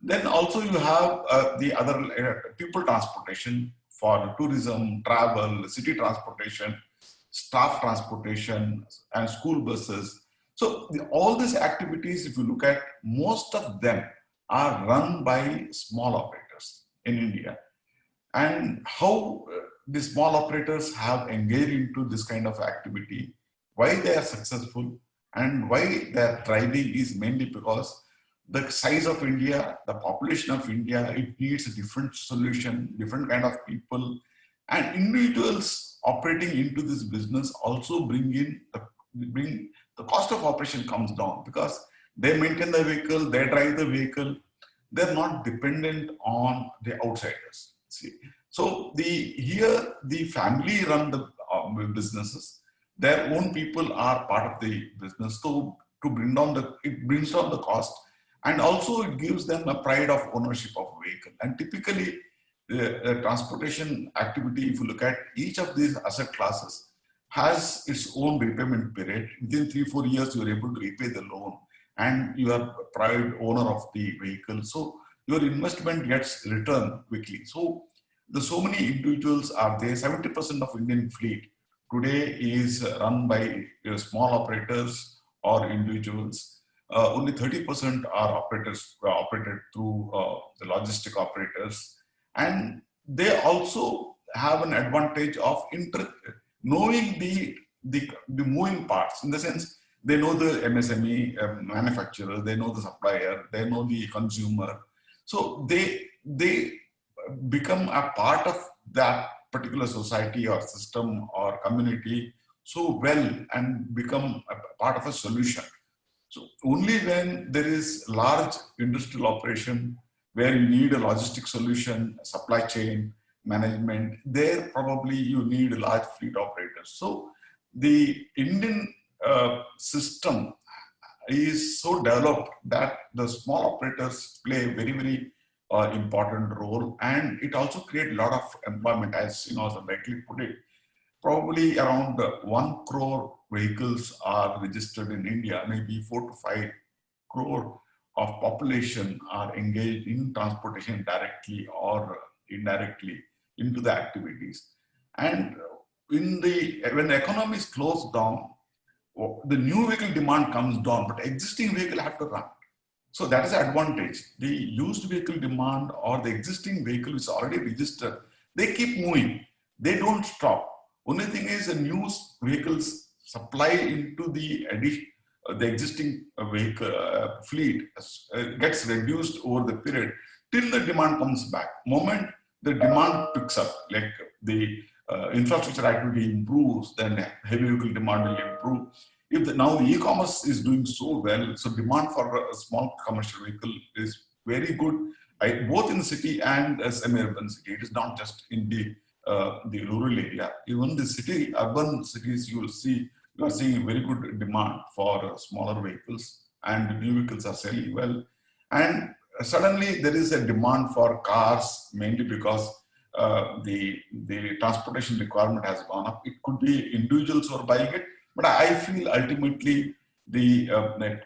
Then also you have the other people transportation for tourism, travel, city transportation, staff transportation, and school buses. So all these activities, if you look at, most of them are run by small operators in India. And how the small operators have engaged into this kind of activity, why they are successful and why they are thriving is mainly because the size of India, the population of India, it needs a different solution, different kind of people, and individuals operating into this business also bring the cost of operation comes down because they maintain the vehicle, they drive the vehicle, they're not dependent on the outsiders. See, so here the family run the businesses, their own people are part of the business, so it brings down the cost. And also it gives them a pride of ownership of a vehicle. And typically the transportation activity, if you look at each of these asset classes, has its own repayment period. Within 3-4 years, you are able to repay the loan and you are a proud owner of the vehicle. So your investment gets returned quickly. So there's so many individuals are there. 70% of Indian fleet today is run by small operators or individuals. Only 30% are operated through the logistic operators, and they also have an advantage of knowing the moving parts, in the sense they know the MSME manufacturer, they know the supplier, they know the consumer, so they become a part of that particular society or system or community so well and become a part of a solution. So only when there is large industrial operation where you need a logistic solution, supply chain management, there probably you need a large fleet operators. So the Indian system is so developed that the small operators play a very, very important role, and it also creates a lot of employment, as you know, as I rightly put it. Probably around 1 crore vehicles are registered in India, maybe 4 to 5 crore of population are engaged in transportation directly or indirectly into the activities. And when the economy is closed down, the new vehicle demand comes down, but existing vehicle have to run. So that is the advantage. The used vehicle demand or the existing vehicle is already registered. They keep moving. They don't stop. Only thing is the new vehicles supply into the existing vehicle fleet gets reduced over the period till the demand comes back. Moment the demand picks up, like the infrastructure activity improves, then heavy vehicle demand will improve. If now e-commerce is doing so well, so demand for a small commercial vehicle is very good, both in the city and semi-urban city. It is not just in the rural area. Even the urban cities, you are seeing very good demand for smaller vehicles, and the new vehicles are selling well. And suddenly there is a demand for cars, mainly because the transportation requirement has gone up. It could be individuals who are buying it, but I feel ultimately the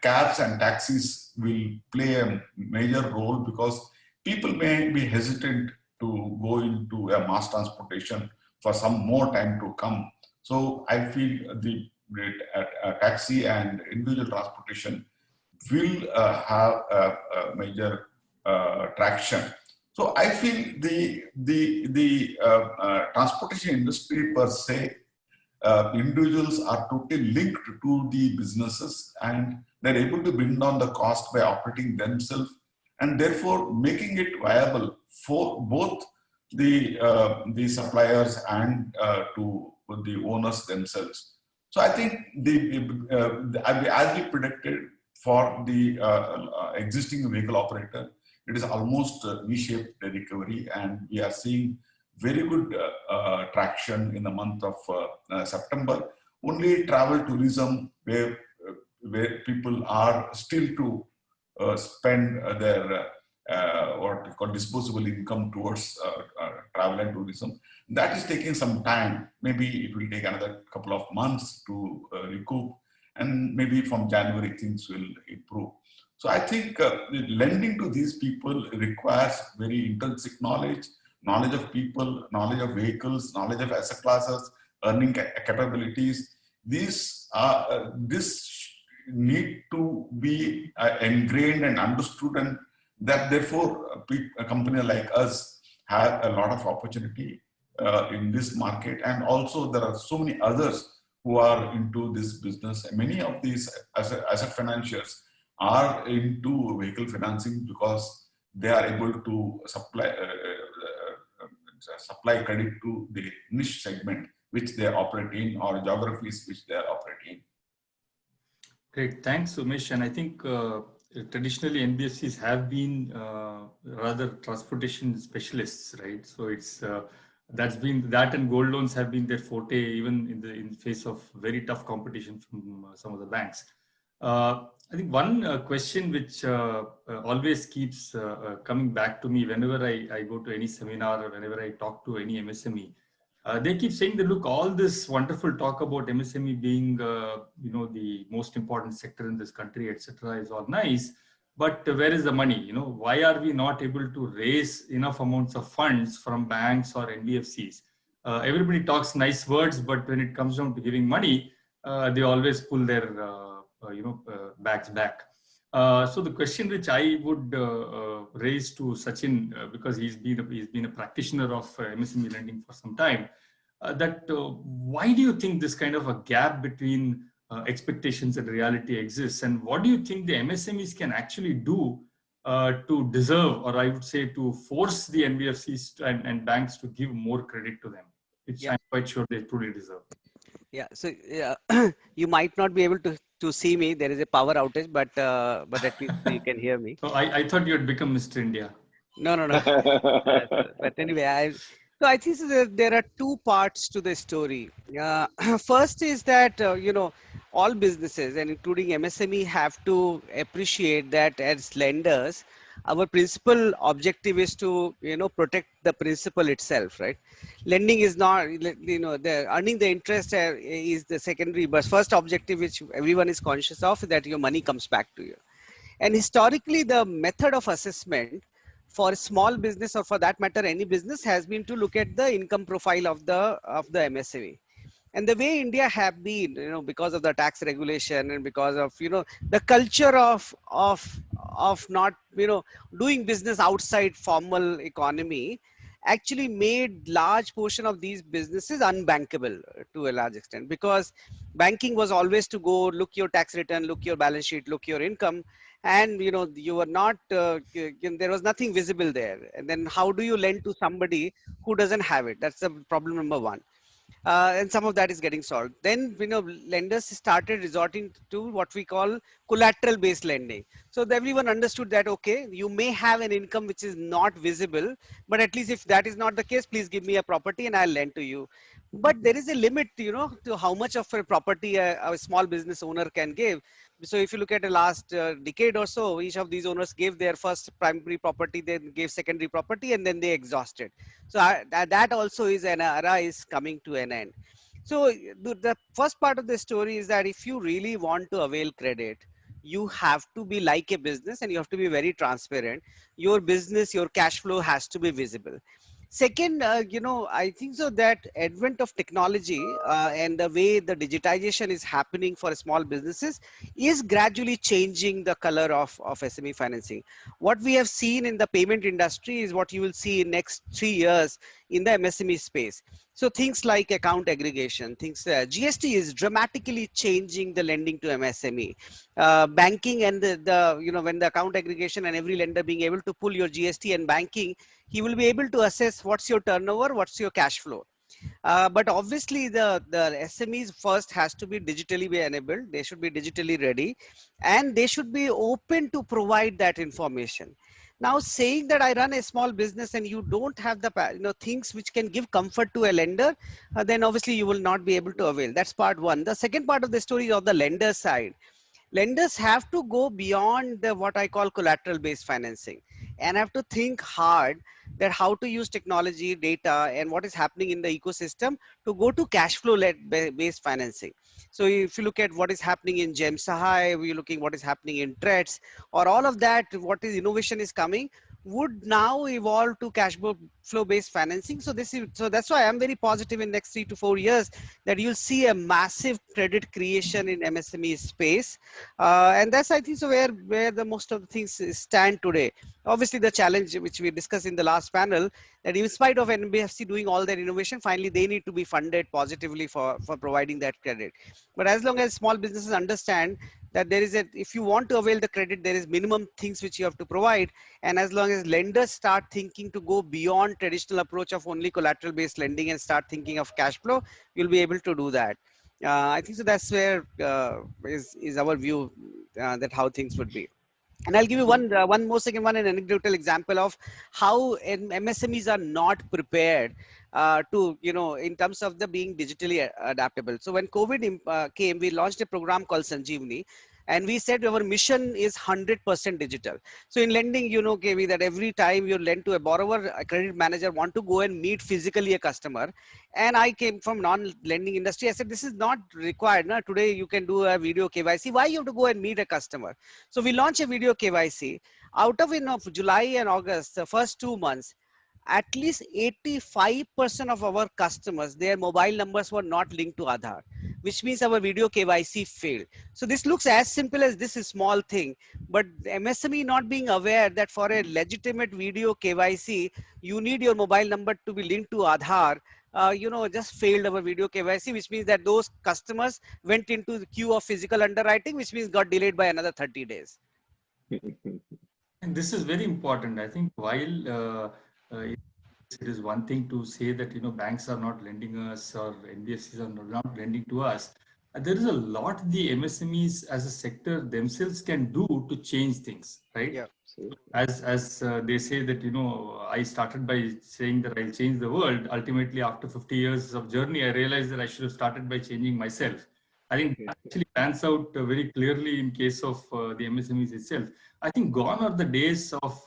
cabs and taxis will play a major role, because people may be hesitant to go into a mass transportation for some more time to come. So I feel the taxi and individual transportation will have a major traction. So I feel the transportation industry per se, individuals are totally linked to the businesses, and they're able to bring down the cost by operating themselves, and therefore making it viable for both the suppliers and to the owners themselves. So I think as we predicted for the existing vehicle operator, it is almost V-shaped recovery, and we are seeing very good traction in the month of September. only travel tourism where people are still to spend their what you call disposable income towards travel and tourism. That is taking some time. Maybe it will take another couple of months to recoup, and maybe from January things will improve. So I think lending to these people requires very intrinsic knowledge of people, knowledge of vehicles, knowledge of asset classes, earning capabilities. These are this need to be ingrained and understood, and that therefore a company like us have a lot of opportunity in this market. And also there are so many others who are into this business. Many of these asset financiers are into vehicle financing because they are able to supply credit to the niche segment which they operate in, or geographies which they are operating. Great, thanks, Umesh. And I think traditionally NBFCs have been rather transportation specialists, right? So it's that and gold loans have been their forte, even in the face of very tough competition from some of the banks. I think one question which always keeps coming back to me whenever I go to any seminar or whenever I talk to any MSME, they keep saying that, look, all this wonderful talk about MSME being, the most important sector in this country, etc., is all nice, but where is the money? Why are we not able to raise enough amounts of funds from banks or NBFCs? Everybody talks nice words, but when it comes down to giving money, they always pull their bags back. So the question which I would raise to Sachin, because he's been a practitioner of MSME lending for some time, why do you think this kind of a gap between expectations and reality exists, and what do you think the MSMEs can actually do to deserve, or I would say to force the NBFCs and banks to give more credit to them, which I'm quite sure they truly deserve? Yeah, so you might not be able to see me. There is a power outage, but at least you can hear me. So I thought you had become Mr. India. No. But anyway, so I think there are two parts to the story. First is that all businesses, and including MSME, have to appreciate that as lenders, our principal objective is to protect the principal itself, right? Lending is not, the earning the interest is the secondary, but first objective which everyone is conscious of is that your money comes back to you. And historically, the method of assessment for a small business, or for that matter any business, has been to look at the income profile of the MSME. And the way India have been, because of the tax regulation and because of the culture of not doing business outside formal economy, actually made large portion of these businesses unbankable to a large extent, because banking was always to go look your tax return, look your balance sheet, look your income, and you were not there was nothing visible there. And then how do you lend to somebody who doesn't have it? That's the problem number one. And some of that is getting solved. Then lenders started resorting to what we call collateral based lending. So everyone understood that, okay, you may have an income which is not visible, but at least if that is not the case, please give me a property and I'll lend to you. But there is a limit to how much of a property a small business owner can give. So if you look at the last decade or so, each of these owners gave their first primary property, then gave secondary property, and then they exhausted. So that also is an era is coming to an end. So the first part of the story is that if you really want to avail credit, you have to be like a business and you have to be very transparent. Your business, your cash flow has to be visible. Second, I think so that advent of technology and the way the digitization is happening for small businesses is gradually changing the color of SME financing. What we have seen in the payment industry is what you will see in next 3 years in the MSME space. So things like account aggregation, GST is dramatically changing the lending to MSME. Banking and when the account aggregation and every lender being able to pull your GST and banking, he will be able to assess what's your turnover, what's your cash flow. But obviously the SMEs first has to be digitally enabled. They should be digitally ready and they should be open to provide that information. Now saying that I run a small business and you don't have the things which can give comfort to a lender, then obviously you will not be able to avail. That's part one. The second part of the story is on the lender side. Lenders have to go beyond the what I call collateral based financing and have to think hard that how to use technology, data, and what is happening in the ecosystem to go to cash flow led based financing. So if you look at what is happening in Gem Sahai, we're looking what is happening in Threads, or all of that, what is innovation is coming would now evolve to cash flow based financing. So that's why I'm very positive in next 3 to 4 years that you'll see a massive credit creation in MSME space, and that's I think so where the most of the things stand today. Obviously, the challenge which we discussed in the last panel, that in spite of NBFC doing all their innovation, finally they need to be funded positively for providing that credit. But as long as small businesses understand that there is if you want to avail the credit, there is minimum things which you have to provide, and as long as lenders start thinking to go beyond traditional approach of only collateral based lending and start thinking of cash flow, you'll be able to do that. I think so that's where is our view that how things would be. And I'll give you one more second, an anecdotal example of how MSMEs are not prepared to, in terms of the being digitally adaptable. So when COVID came, we launched a program called Sanjeevani, and we said our mission is 100% digital. So in lending, KV, that every time you lend to a borrower, a credit manager want to go and meet physically a customer. And I came from non-lending industry. I said, this is not required. No? Today you can do a video KYC. Why you have to go and meet a customer? So we launched a video KYC. Out of July and August, the first 2 months, at least 85% of our customers, their mobile numbers were not linked to Aadhaar, which means our video KYC failed. So this looks as simple as this is small thing, but MSME not being aware that for a legitimate video KYC, you need your mobile number to be linked to Aadhaar, just failed our video KYC, which means that those customers went into the queue of physical underwriting, which means got delayed by another 30 days. And this is very important. I think while it is one thing to say that banks are not lending us or NBFCs are not lending to us. There is a lot the MSMEs as a sector themselves can do to change things, right? Yeah. As they say that I started by saying that I'll change the world. Ultimately, after 50 years of journey, I realized that I should have started by changing myself. I think that actually pans out very clearly in case of the MSMEs itself. I think gone are the days of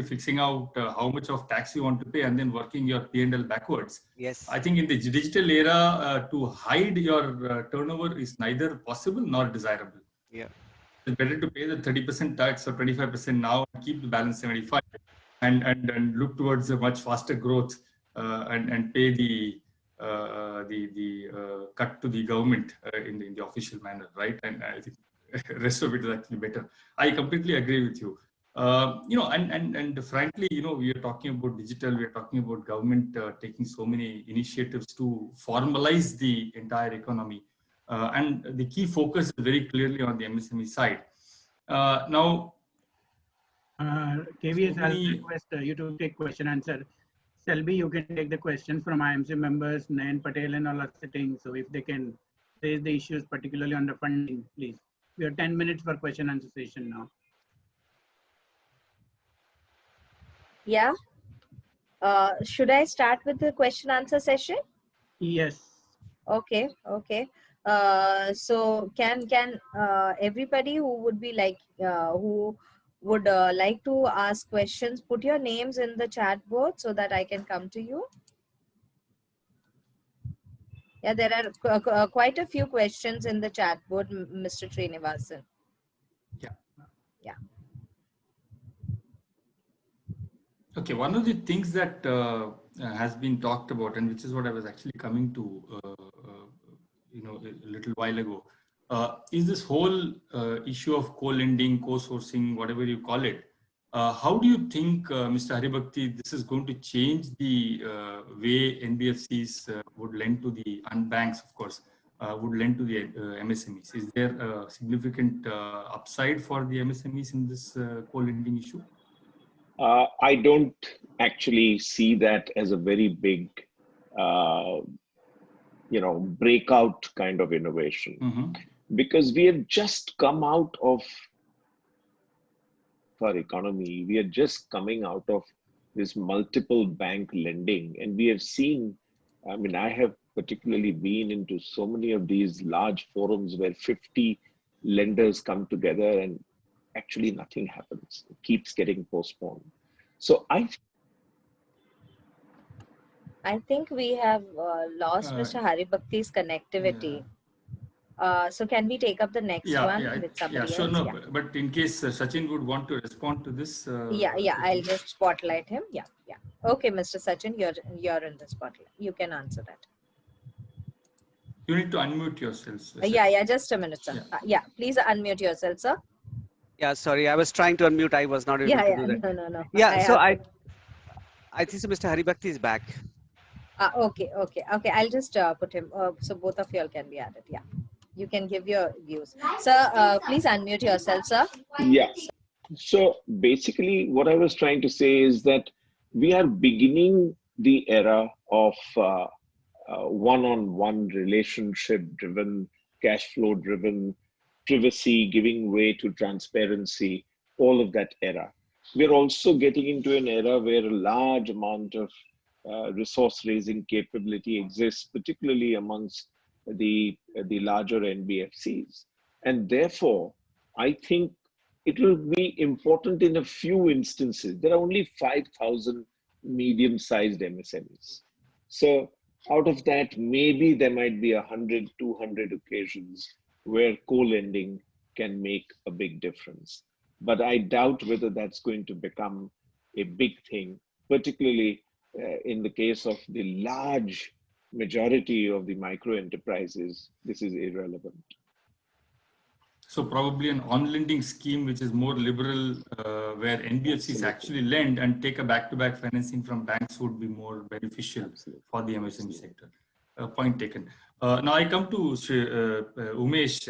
fixing out how much of tax you want to pay and then working your P&L backwards. Yes. I think in the digital era, to hide your turnover is neither possible nor desirable. Yeah. It's better to pay the 30% tax or 25% now and keep the balance 75 and look towards a much faster growth and pay the cut to the government in the official manner, right? And I think rest of it is actually better. I completely agree with you. And frankly, we are talking about digital, we are talking about government taking so many initiatives to formalize the entire economy. And the key focus is very clearly on the MSME side. Now, KVS, I'll request you to take question answer. Selby, you can take the questions from IMC members. Nayan Patel and all are sitting. So if they can raise the issues, particularly on the funding, please. We have 10 minutes for question answer session now. Yeah. Should I start with the question answer session? Yes. Okay. Okay. So can everybody who would be like who would like to ask questions, put your names in the chat board so that I can come to you. Yeah, there are quite a few questions in the chat board, Mr. Srinivasan. Yeah. Yeah. Okay, one of the things that has been talked about, and which is what I was actually coming to, a little while ago, is this whole issue of co-lending, co-sourcing, whatever you call it. How do you think, Mr. Haribhakti, this is going to change the way NBFCs would lend to the unbanks, of course, would lend to the MSMEs? Is there a significant upside for the MSMEs in this co-lending issue? I don't actually see that as a very big, breakout kind of innovation, because we have just come out of our economy. We are just coming out of this multiple bank lending, and we have seen, I mean, I have particularly been into so many of these large forums where 50 lenders come together and actually nothing happens. It keeps getting postponed. So I think we have lost Mr. Haribhakti's connectivity. So can we take up the next one with somebody sure, else? no, but in case Sachin would want to respond to this. I'll just spotlight him. Yeah. Okay, Mr. Sachin, you're in the spotlight. You can answer that. You need to unmute yourself. Yeah, just a minute, sir. Please unmute yourself, sir. Yeah, sorry, I was trying to unmute. I was not able to do that. No. Yeah, I think so Mr. Haribhakti is back. Okay. I'll just put him. So both of you all can be added. Yeah. You can give your views. Sir, please unmute yourself, sir. Yeah. So basically what I was trying to say is that we are beginning the era of one-on-one relationship driven, cash flow driven, privacy, giving way to transparency, all of that era. We're also getting into an era where a large amount of resource raising capability exists, particularly amongst the larger NBFCs. And therefore, I think it will be important in a few instances. There are only 5,000 medium-sized MSMEs. So out of that, maybe there might be 100, 200 occasions where co-lending can make a big difference. But I doubt whether that's going to become a big thing, particularly in the case of the large majority of the micro enterprises. This is irrelevant. So probably an on-lending scheme which is more liberal, where NBFCs actually lend and take a back-to-back financing from banks would be more beneficial for the MSME sector. Point taken. Now I come to Umesh.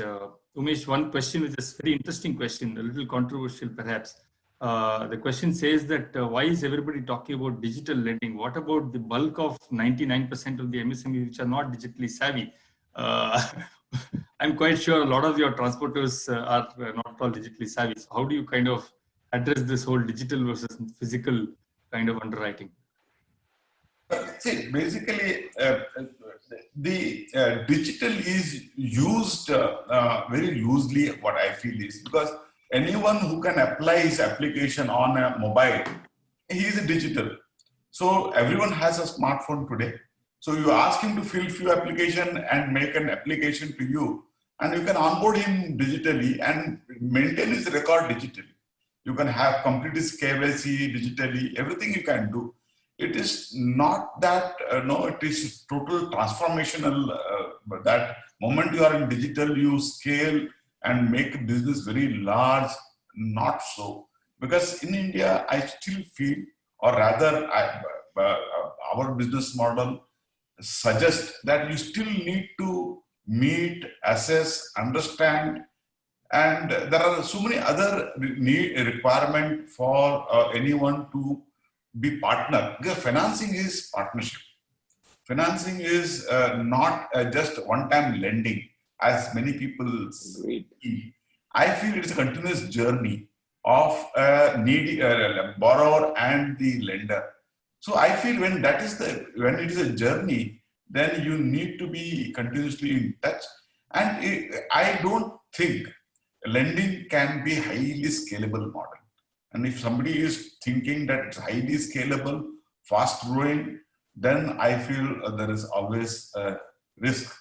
Umesh, one question which is a very interesting question, a little controversial perhaps. The question says that why is everybody talking about digital lending? What about the bulk of 99% of the MSME which are not digitally savvy? I'm quite sure a lot of your transporters are not all digitally savvy. So how do you kind of address this whole digital versus physical kind of underwriting? See, basically, the digital is used very loosely. What I feel is because anyone who can apply his application on a mobile, he is digital. So everyone has a smartphone today. So you ask him to fill few application and make an application to you, and you can onboard him digitally and maintain his record digitally. You can have complete his KYC digitally, everything you can do. It is not that, no, it is total transformational. That moment you are in digital, you scale and make business very large, not so. Because in India, I still feel, or rather our business model suggests that you still need to meet, assess, understand, and there are so many other requirements for anyone to be partner. Because financing is partnership. Financing is not just one-time lending, as many people see. I feel it is a continuous journey of needy borrower and the lender. So I feel when it is a journey, then you need to be continuously in touch. And I don't think lending can be highly scalable model. And if somebody is thinking that it's highly scalable, fast growing, then I feel there is always a risk.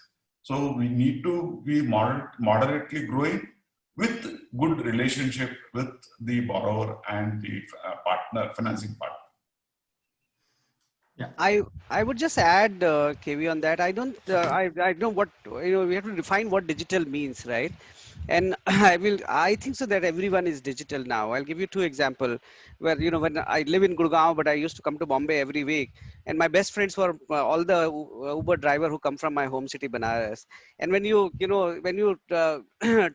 So we need to be moderately growing with good relationship with the borrower and the financing partner. Yeah. I would just add, KV, on that. I don't know what, we have to define what digital means, right? And I think so that everyone is digital now. I'll give you two examples where, when I live in Gurgaon, but I used to come to Bombay every week. And my best friends were all the Uber driver who come from my home city, Banaras. And when you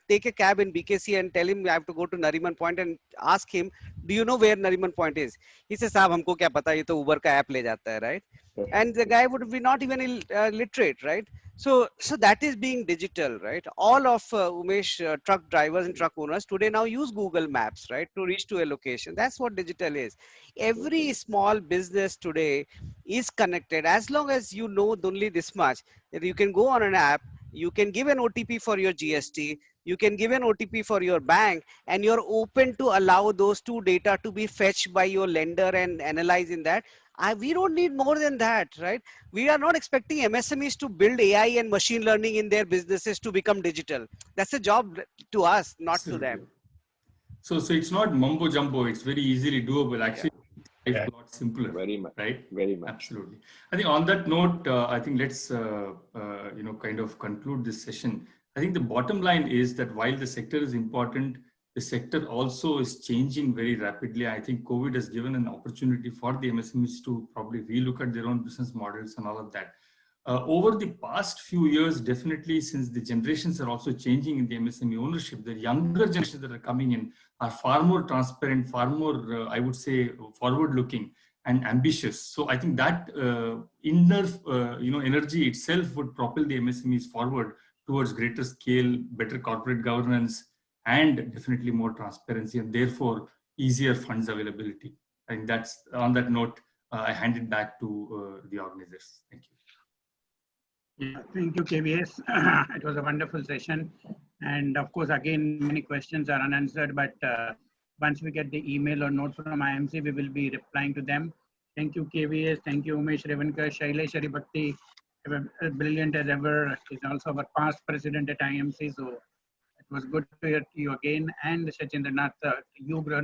take a cab in BKC and tell him I have to go to Nariman Point and ask him, do you know where Nariman Point is? He says, "Saab, humko kya pata, ye to Uber ka app le jata hai," right? And the guy would be not even literate, right? So that is being digital, right? All of Umesh, truck drivers and truck owners today now use Google Maps, right, to reach to a location. That's what digital is. Every small business today is connected. As long as you know only this much, that you can go on an app, you can give an OTP for your GST, you can give an OTP for your bank, and you're open to allow those two data to be fetched by your lender and analyze in that. We don't need more than that, right? We are not expecting MSMEs to build AI and machine learning in their businesses to become digital. That's a job to us, not to them. Absolutely. So it's not mumbo jumbo. It's very easily doable. Actually, it's a lot simpler. Very much. Right? Very much. Absolutely. I think on that note, I think let's kind of conclude this session. I think the bottom line is that while the sector is important, the sector also is changing very rapidly. I think COVID has given an opportunity for the MSMEs to probably relook at their own business models and all of that. Over the past few years, definitely, since the generations are also changing in the MSME ownership, the younger generations that are coming in are far more transparent, far more, I would say, forward-looking and ambitious. So I think that inner, energy itself would propel the MSMEs forward towards greater scale, better corporate governance, and definitely more transparency, and therefore easier funds availability. And that's on that note, I hand it back to the organizers. Thank you. Yeah, thank you, KVS. It was a wonderful session. And of course, again, many questions are unanswered, but once we get the email or note from IMC, we will be replying to them. Thank you, KVS. Thank you, Umesh Revankar, Shailesh Aribhatti, brilliant as ever. He's also our past president at IMC. So it was good to hear you again. And Sachindranath, you grow.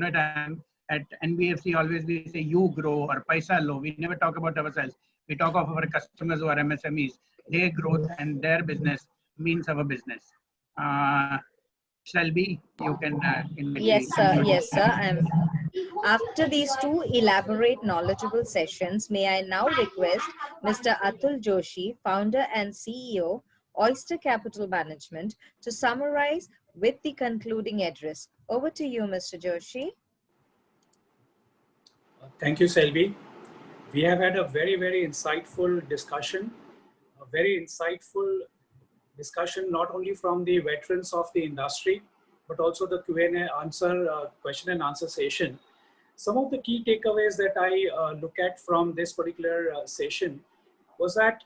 At NBFC, always we say you grow or paisa lo. We never talk about ourselves. We talk of our customers who are MSMEs. Their growth and their business means our business. Shelby, you can. Yes, sir. Yes, sir. After these two elaborate, knowledgeable sessions, may I now request Mr. Atul Joshi, founder and CEO, Oyster Capital Management, to summarize with the concluding address. Over to you, Mr. Joshi. Thank you, Selvi. We have had a very, very insightful discussion, not only from the veterans of the industry, but also the Q&A question and answer session. Some of the key takeaways that I look at from this particular session was that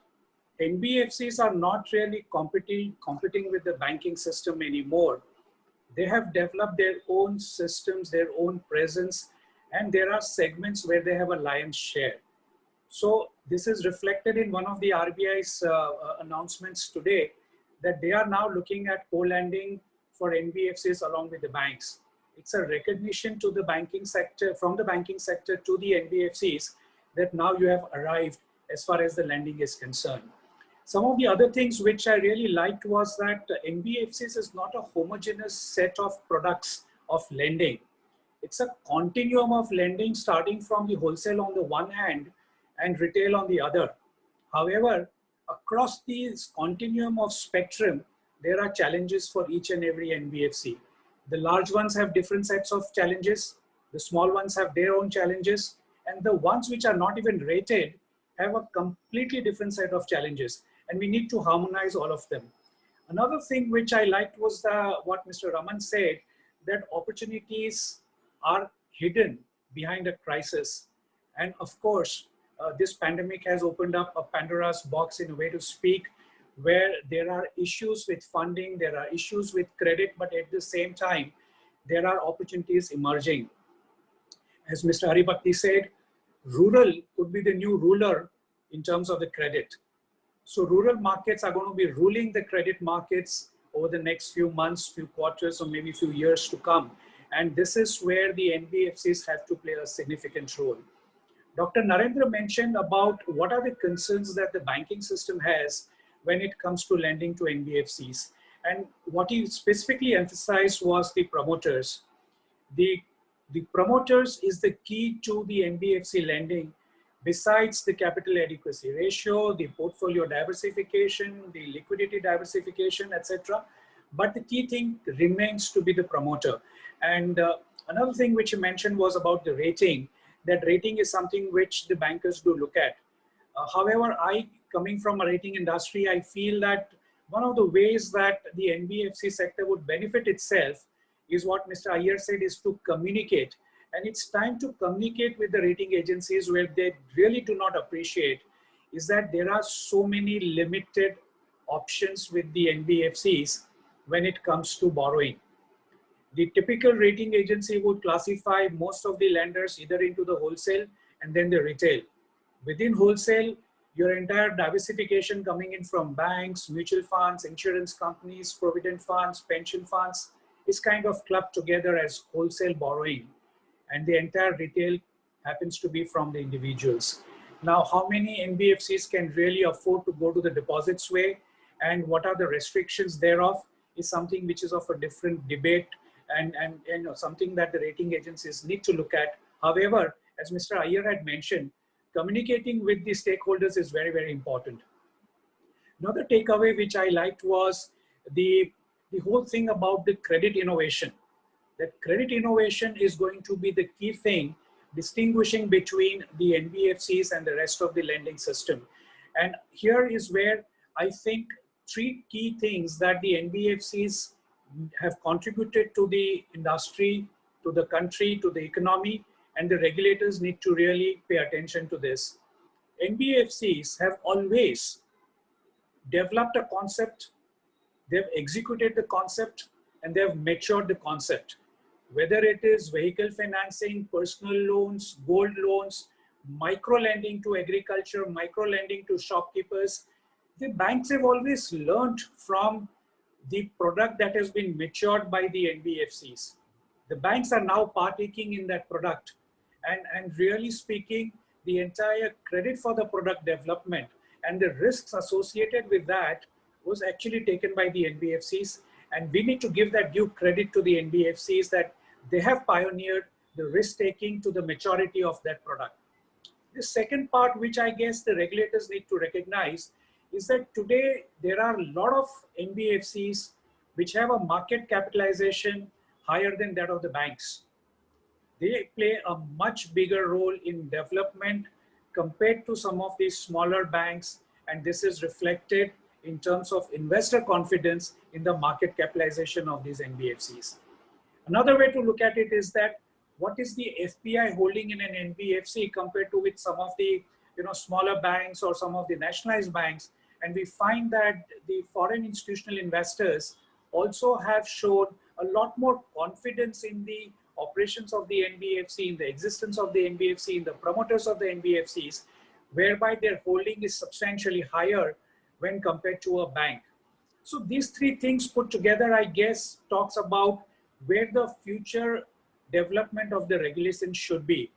NBFCs are not really competing with the banking system anymore. They have developed their own systems, their own presence, and there are segments where they have a lion's share. So this is reflected in one of the RBI's announcements today, that they are now looking at co-lending for NBFCs along with the banks. It's a recognition to the banking sector, from the banking sector to the NBFCs, that now you have arrived as far as the lending is concerned. Some of the other things which I really liked was that NBFCs is not a homogeneous set of products of lending. It's a continuum of lending, starting from the wholesale on the one hand and retail on the other. However, across this continuum of spectrum, there are challenges for each and every NBFC. The large ones have different sets of challenges. The small ones have their own challenges. And the ones which are not even rated have a completely different set of challenges. And we need to harmonize all of them. Another thing which I liked was what Mr. Raman said, that opportunities are hidden behind a crisis. And of course, this pandemic has opened up a Pandora's box, in a way to speak, where there are issues with funding, there are issues with credit, but at the same time, there are opportunities emerging. As Mr. Haribhakti said, rural could be the new ruler in terms of the credit. So rural markets are going to be ruling the credit markets over the next few months, few quarters, or maybe few years to come. And this is where the NBFCs have to play a significant role. Dr. Narendra mentioned about what are the concerns that the banking system has when it comes to lending to NBFCs. And what he specifically emphasized was the promoters. The promoters is the key to the NBFC lending, besides the capital adequacy ratio, the portfolio diversification, the liquidity diversification, etc. But the key thing remains to be the promoter. And another thing which you mentioned was about the rating. That rating is something which the bankers do look at. However, I coming from a rating industry, I feel that one of the ways that the NBFC sector would benefit itself is what Mr. Iyer said, is to communicate. And it's time to communicate with the rating agencies. Where they really do not appreciate is that there are so many limited options with the NBFCs when it comes to borrowing. The typical rating agency would classify most of the lenders either into the wholesale and then the retail. Within wholesale, your entire diversification coming in from banks, mutual funds, insurance companies, provident funds, pension funds is kind of clubbed together as wholesale borrowing. And the entire retail happens to be from the individuals. Now, how many NBFCs can really afford to go to the deposits way, and what are the restrictions thereof is something which is of a different debate, and you know, something that the rating agencies need to look at. However, as Mr. Iyer had mentioned, communicating with the stakeholders is very, very important. Another takeaway which I liked was the whole thing about the credit innovation. That credit innovation is going to be the key thing distinguishing between the NBFCs and the rest of the lending system. And here is where I think three key things that the NBFCs have contributed to the industry, to the country, to the economy, and the regulators need to really pay attention to this. NBFCs have always developed a concept, they've executed the concept, and they've matured the concept. Whether it is vehicle financing, personal loans, gold loans, micro lending to agriculture, micro lending to shopkeepers, the banks have always learned from the product that has been matured by the NBFCs. The banks are now partaking in that product. And really speaking, the entire credit for the product development and the risks associated with that was actually taken by the NBFCs. And we need to give that due credit to the NBFCs that they have pioneered the risk taking to the maturity of that product. The second part, which I guess the regulators need to recognize, is that today there are a lot of NBFCs which have a market capitalization higher than that of the banks. They play a much bigger role in development compared to some of these smaller banks, and this is reflected in terms of investor confidence in the market capitalization of these NBFCs. Another way to look at it is that what is the FPI holding in an NBFC compared to with some of the smaller banks or some of the nationalized banks, and we find that the foreign institutional investors also have shown a lot more confidence in the operations of the NBFC, in the existence of the NBFC, in the promoters of the NBFCs, whereby their holding is substantially higher when compared to a bank. So these three things put together, I guess, talks about where the future development of the regulation should be.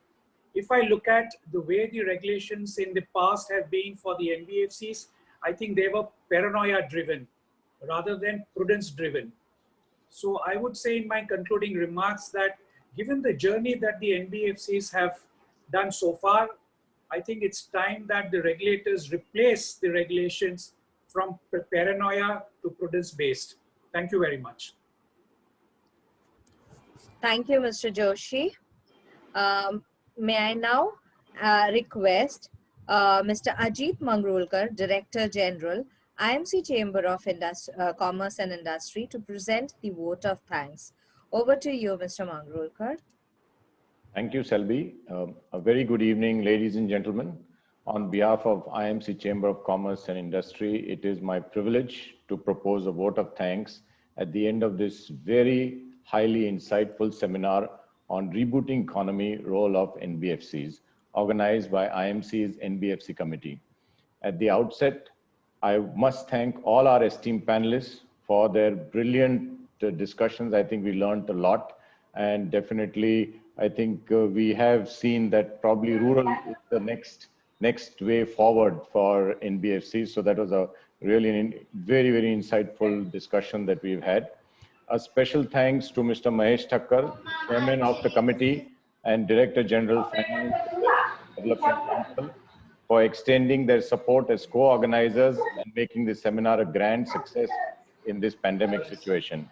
If I look at the way the regulations in the past have been for the NBFCs, I think they were paranoia driven rather than prudence driven. So I would say in my concluding remarks that given the journey that the NBFCs have done so far, I think it's time that the regulators replace the regulations from paranoia to prudence based. Thank you very much. Thank you, Mr. Joshi. May I now request Mr. Ajit Mangrolkar, Director General, IMC Chamber of Commerce and Industry, to present the vote of thanks. Over to you, Mr. Mangrolkar. Thank you, Selby. A very good evening, ladies and gentlemen. On behalf of IMC Chamber of Commerce and Industry, it is my privilege to propose a vote of thanks at the end of this very highly insightful seminar on rebooting economy role of NBFCs, organized by IMC's NBFC committee. At the outset, I must thank all our esteemed panelists for their brilliant discussions. I think we learned a lot, and definitely I think we have seen that probably rural is the next way forward for NBFCs. So that was a really very, very insightful discussion that we've had. A special thanks to Mr. Mahesh Thakkar, Chairman of the Committee and Director General Finance Development Council, for extending their support as co-organizers and making this seminar a grand success in this pandemic situation.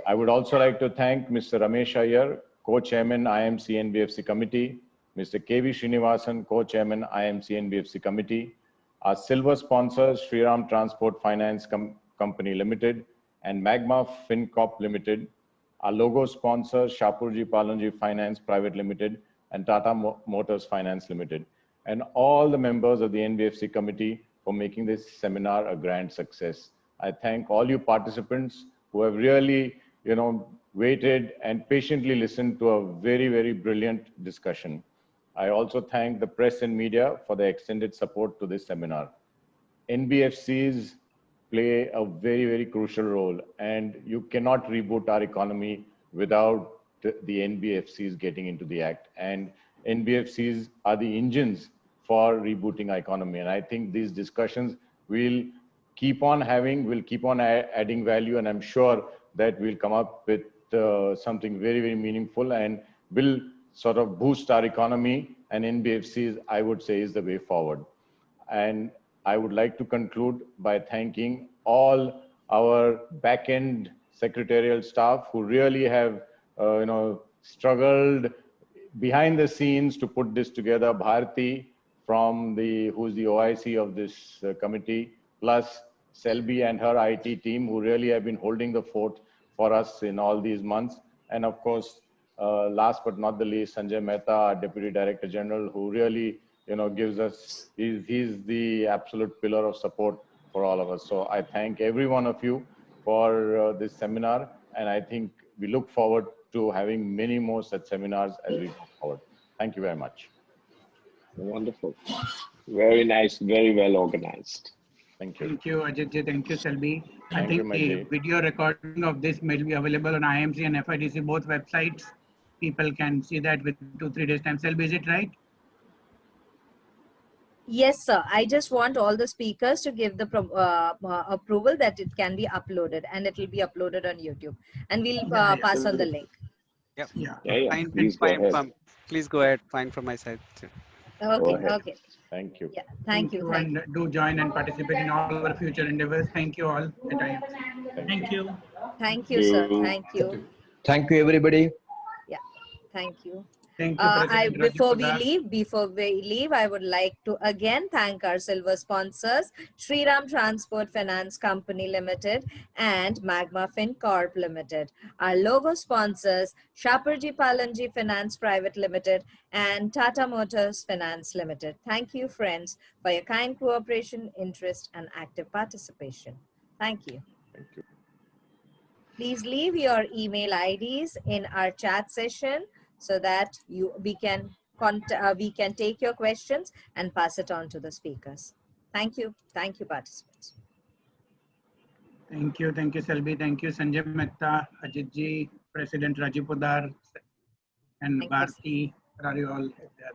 I would also like to thank Mr. Ramesh Iyer, Co-Chairman IMC NBFC Committee, Mr. K.V. Srinivasan, Co-Chairman IMC NBFC Committee, Our silver sponsors, Shriram Transport Finance Company Limited and Magma FinCorp Limited. Our logo sponsors, Shapurji Palanji Finance Private Limited and Tata Motors Finance Limited. And all the members of the NBFC committee for making this seminar a grand success. I thank all you participants who have really, waited and patiently listened to a very, very brilliant discussion. I also thank the press and media for their extended support to this seminar. NBFCs play a very, very crucial role, and you cannot reboot our economy without the NBFCs getting into the act. And NBFCs are the engines for rebooting our economy. And I think these discussions will keep on having, will keep on adding value, and I'm sure that we'll come up with something very, very meaningful and will sort of boost our economy, and NBFCs, I would say, is the way forward. And I would like to conclude by thanking all our back-end secretarial staff who really have, struggled behind the scenes to put this together. Bharti, who's the OIC of this committee, plus Selby and her IT team, who really have been holding the fort for us in all these months. And of course, last but not the least, Sanjay Mehta, our Deputy Director General, who really, gives us, he's the absolute pillar of support for all of us. So I thank every one of you for this seminar, and I think we look forward to having many more such seminars as we go forward. Thank you very much. Wonderful. Very nice, very well organized. Thank you. Thank you, Ajit. Thank you, Selby. I Thank think you, the Majid. video recording of this may be available on IMC and FIDC, both websites. People can see that with 2-3 days time. Selby, is it right? Yes, sir. I just want all the speakers to give the approval that it can be uploaded, and it will be uploaded on YouTube. And we'll pass on the link. Yep. Yeah. Fine, Please go ahead. please go ahead. Fine from my side. Okay, ahead. okay. Thank you. Yeah, thank you. And do join and participate in all our future endeavors. Thank you all. Thank you. Thank you, sir. Thank you. Thank you, everybody. Yeah, thank you. Thank you, President Before Rajipudar. we leave, I would like to again thank our silver sponsors, Shriram Transport Finance Company Limited and Magma FinCorp Limited. Our logo sponsors, Shapurji Palanji Finance Private Limited and Tata Motors Finance Limited. Thank you, friends, for your kind cooperation, interest, and active participation. Thank you. Thank you. Please leave your email IDs in our chat session so that we can take your questions and pass it on to the speakers. Thank you. Thank you, participants. Thank you, Selby. Thank you, Sanjay Mehta, Ajit ji, President Rajipudar, and Bharti. Are you all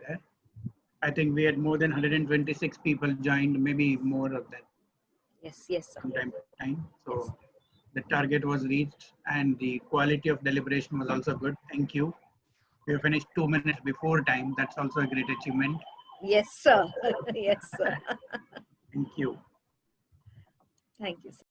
there? I think we had more than 126 people joined, maybe more of that. Yes, yes, sir. From time to time. So the target was reached, and the quality of deliberation was also good. Thank you. We finished 2 minutes before time. That's also a great achievement. Yes, sir. Yes, sir. Thank you. Thank you, sir.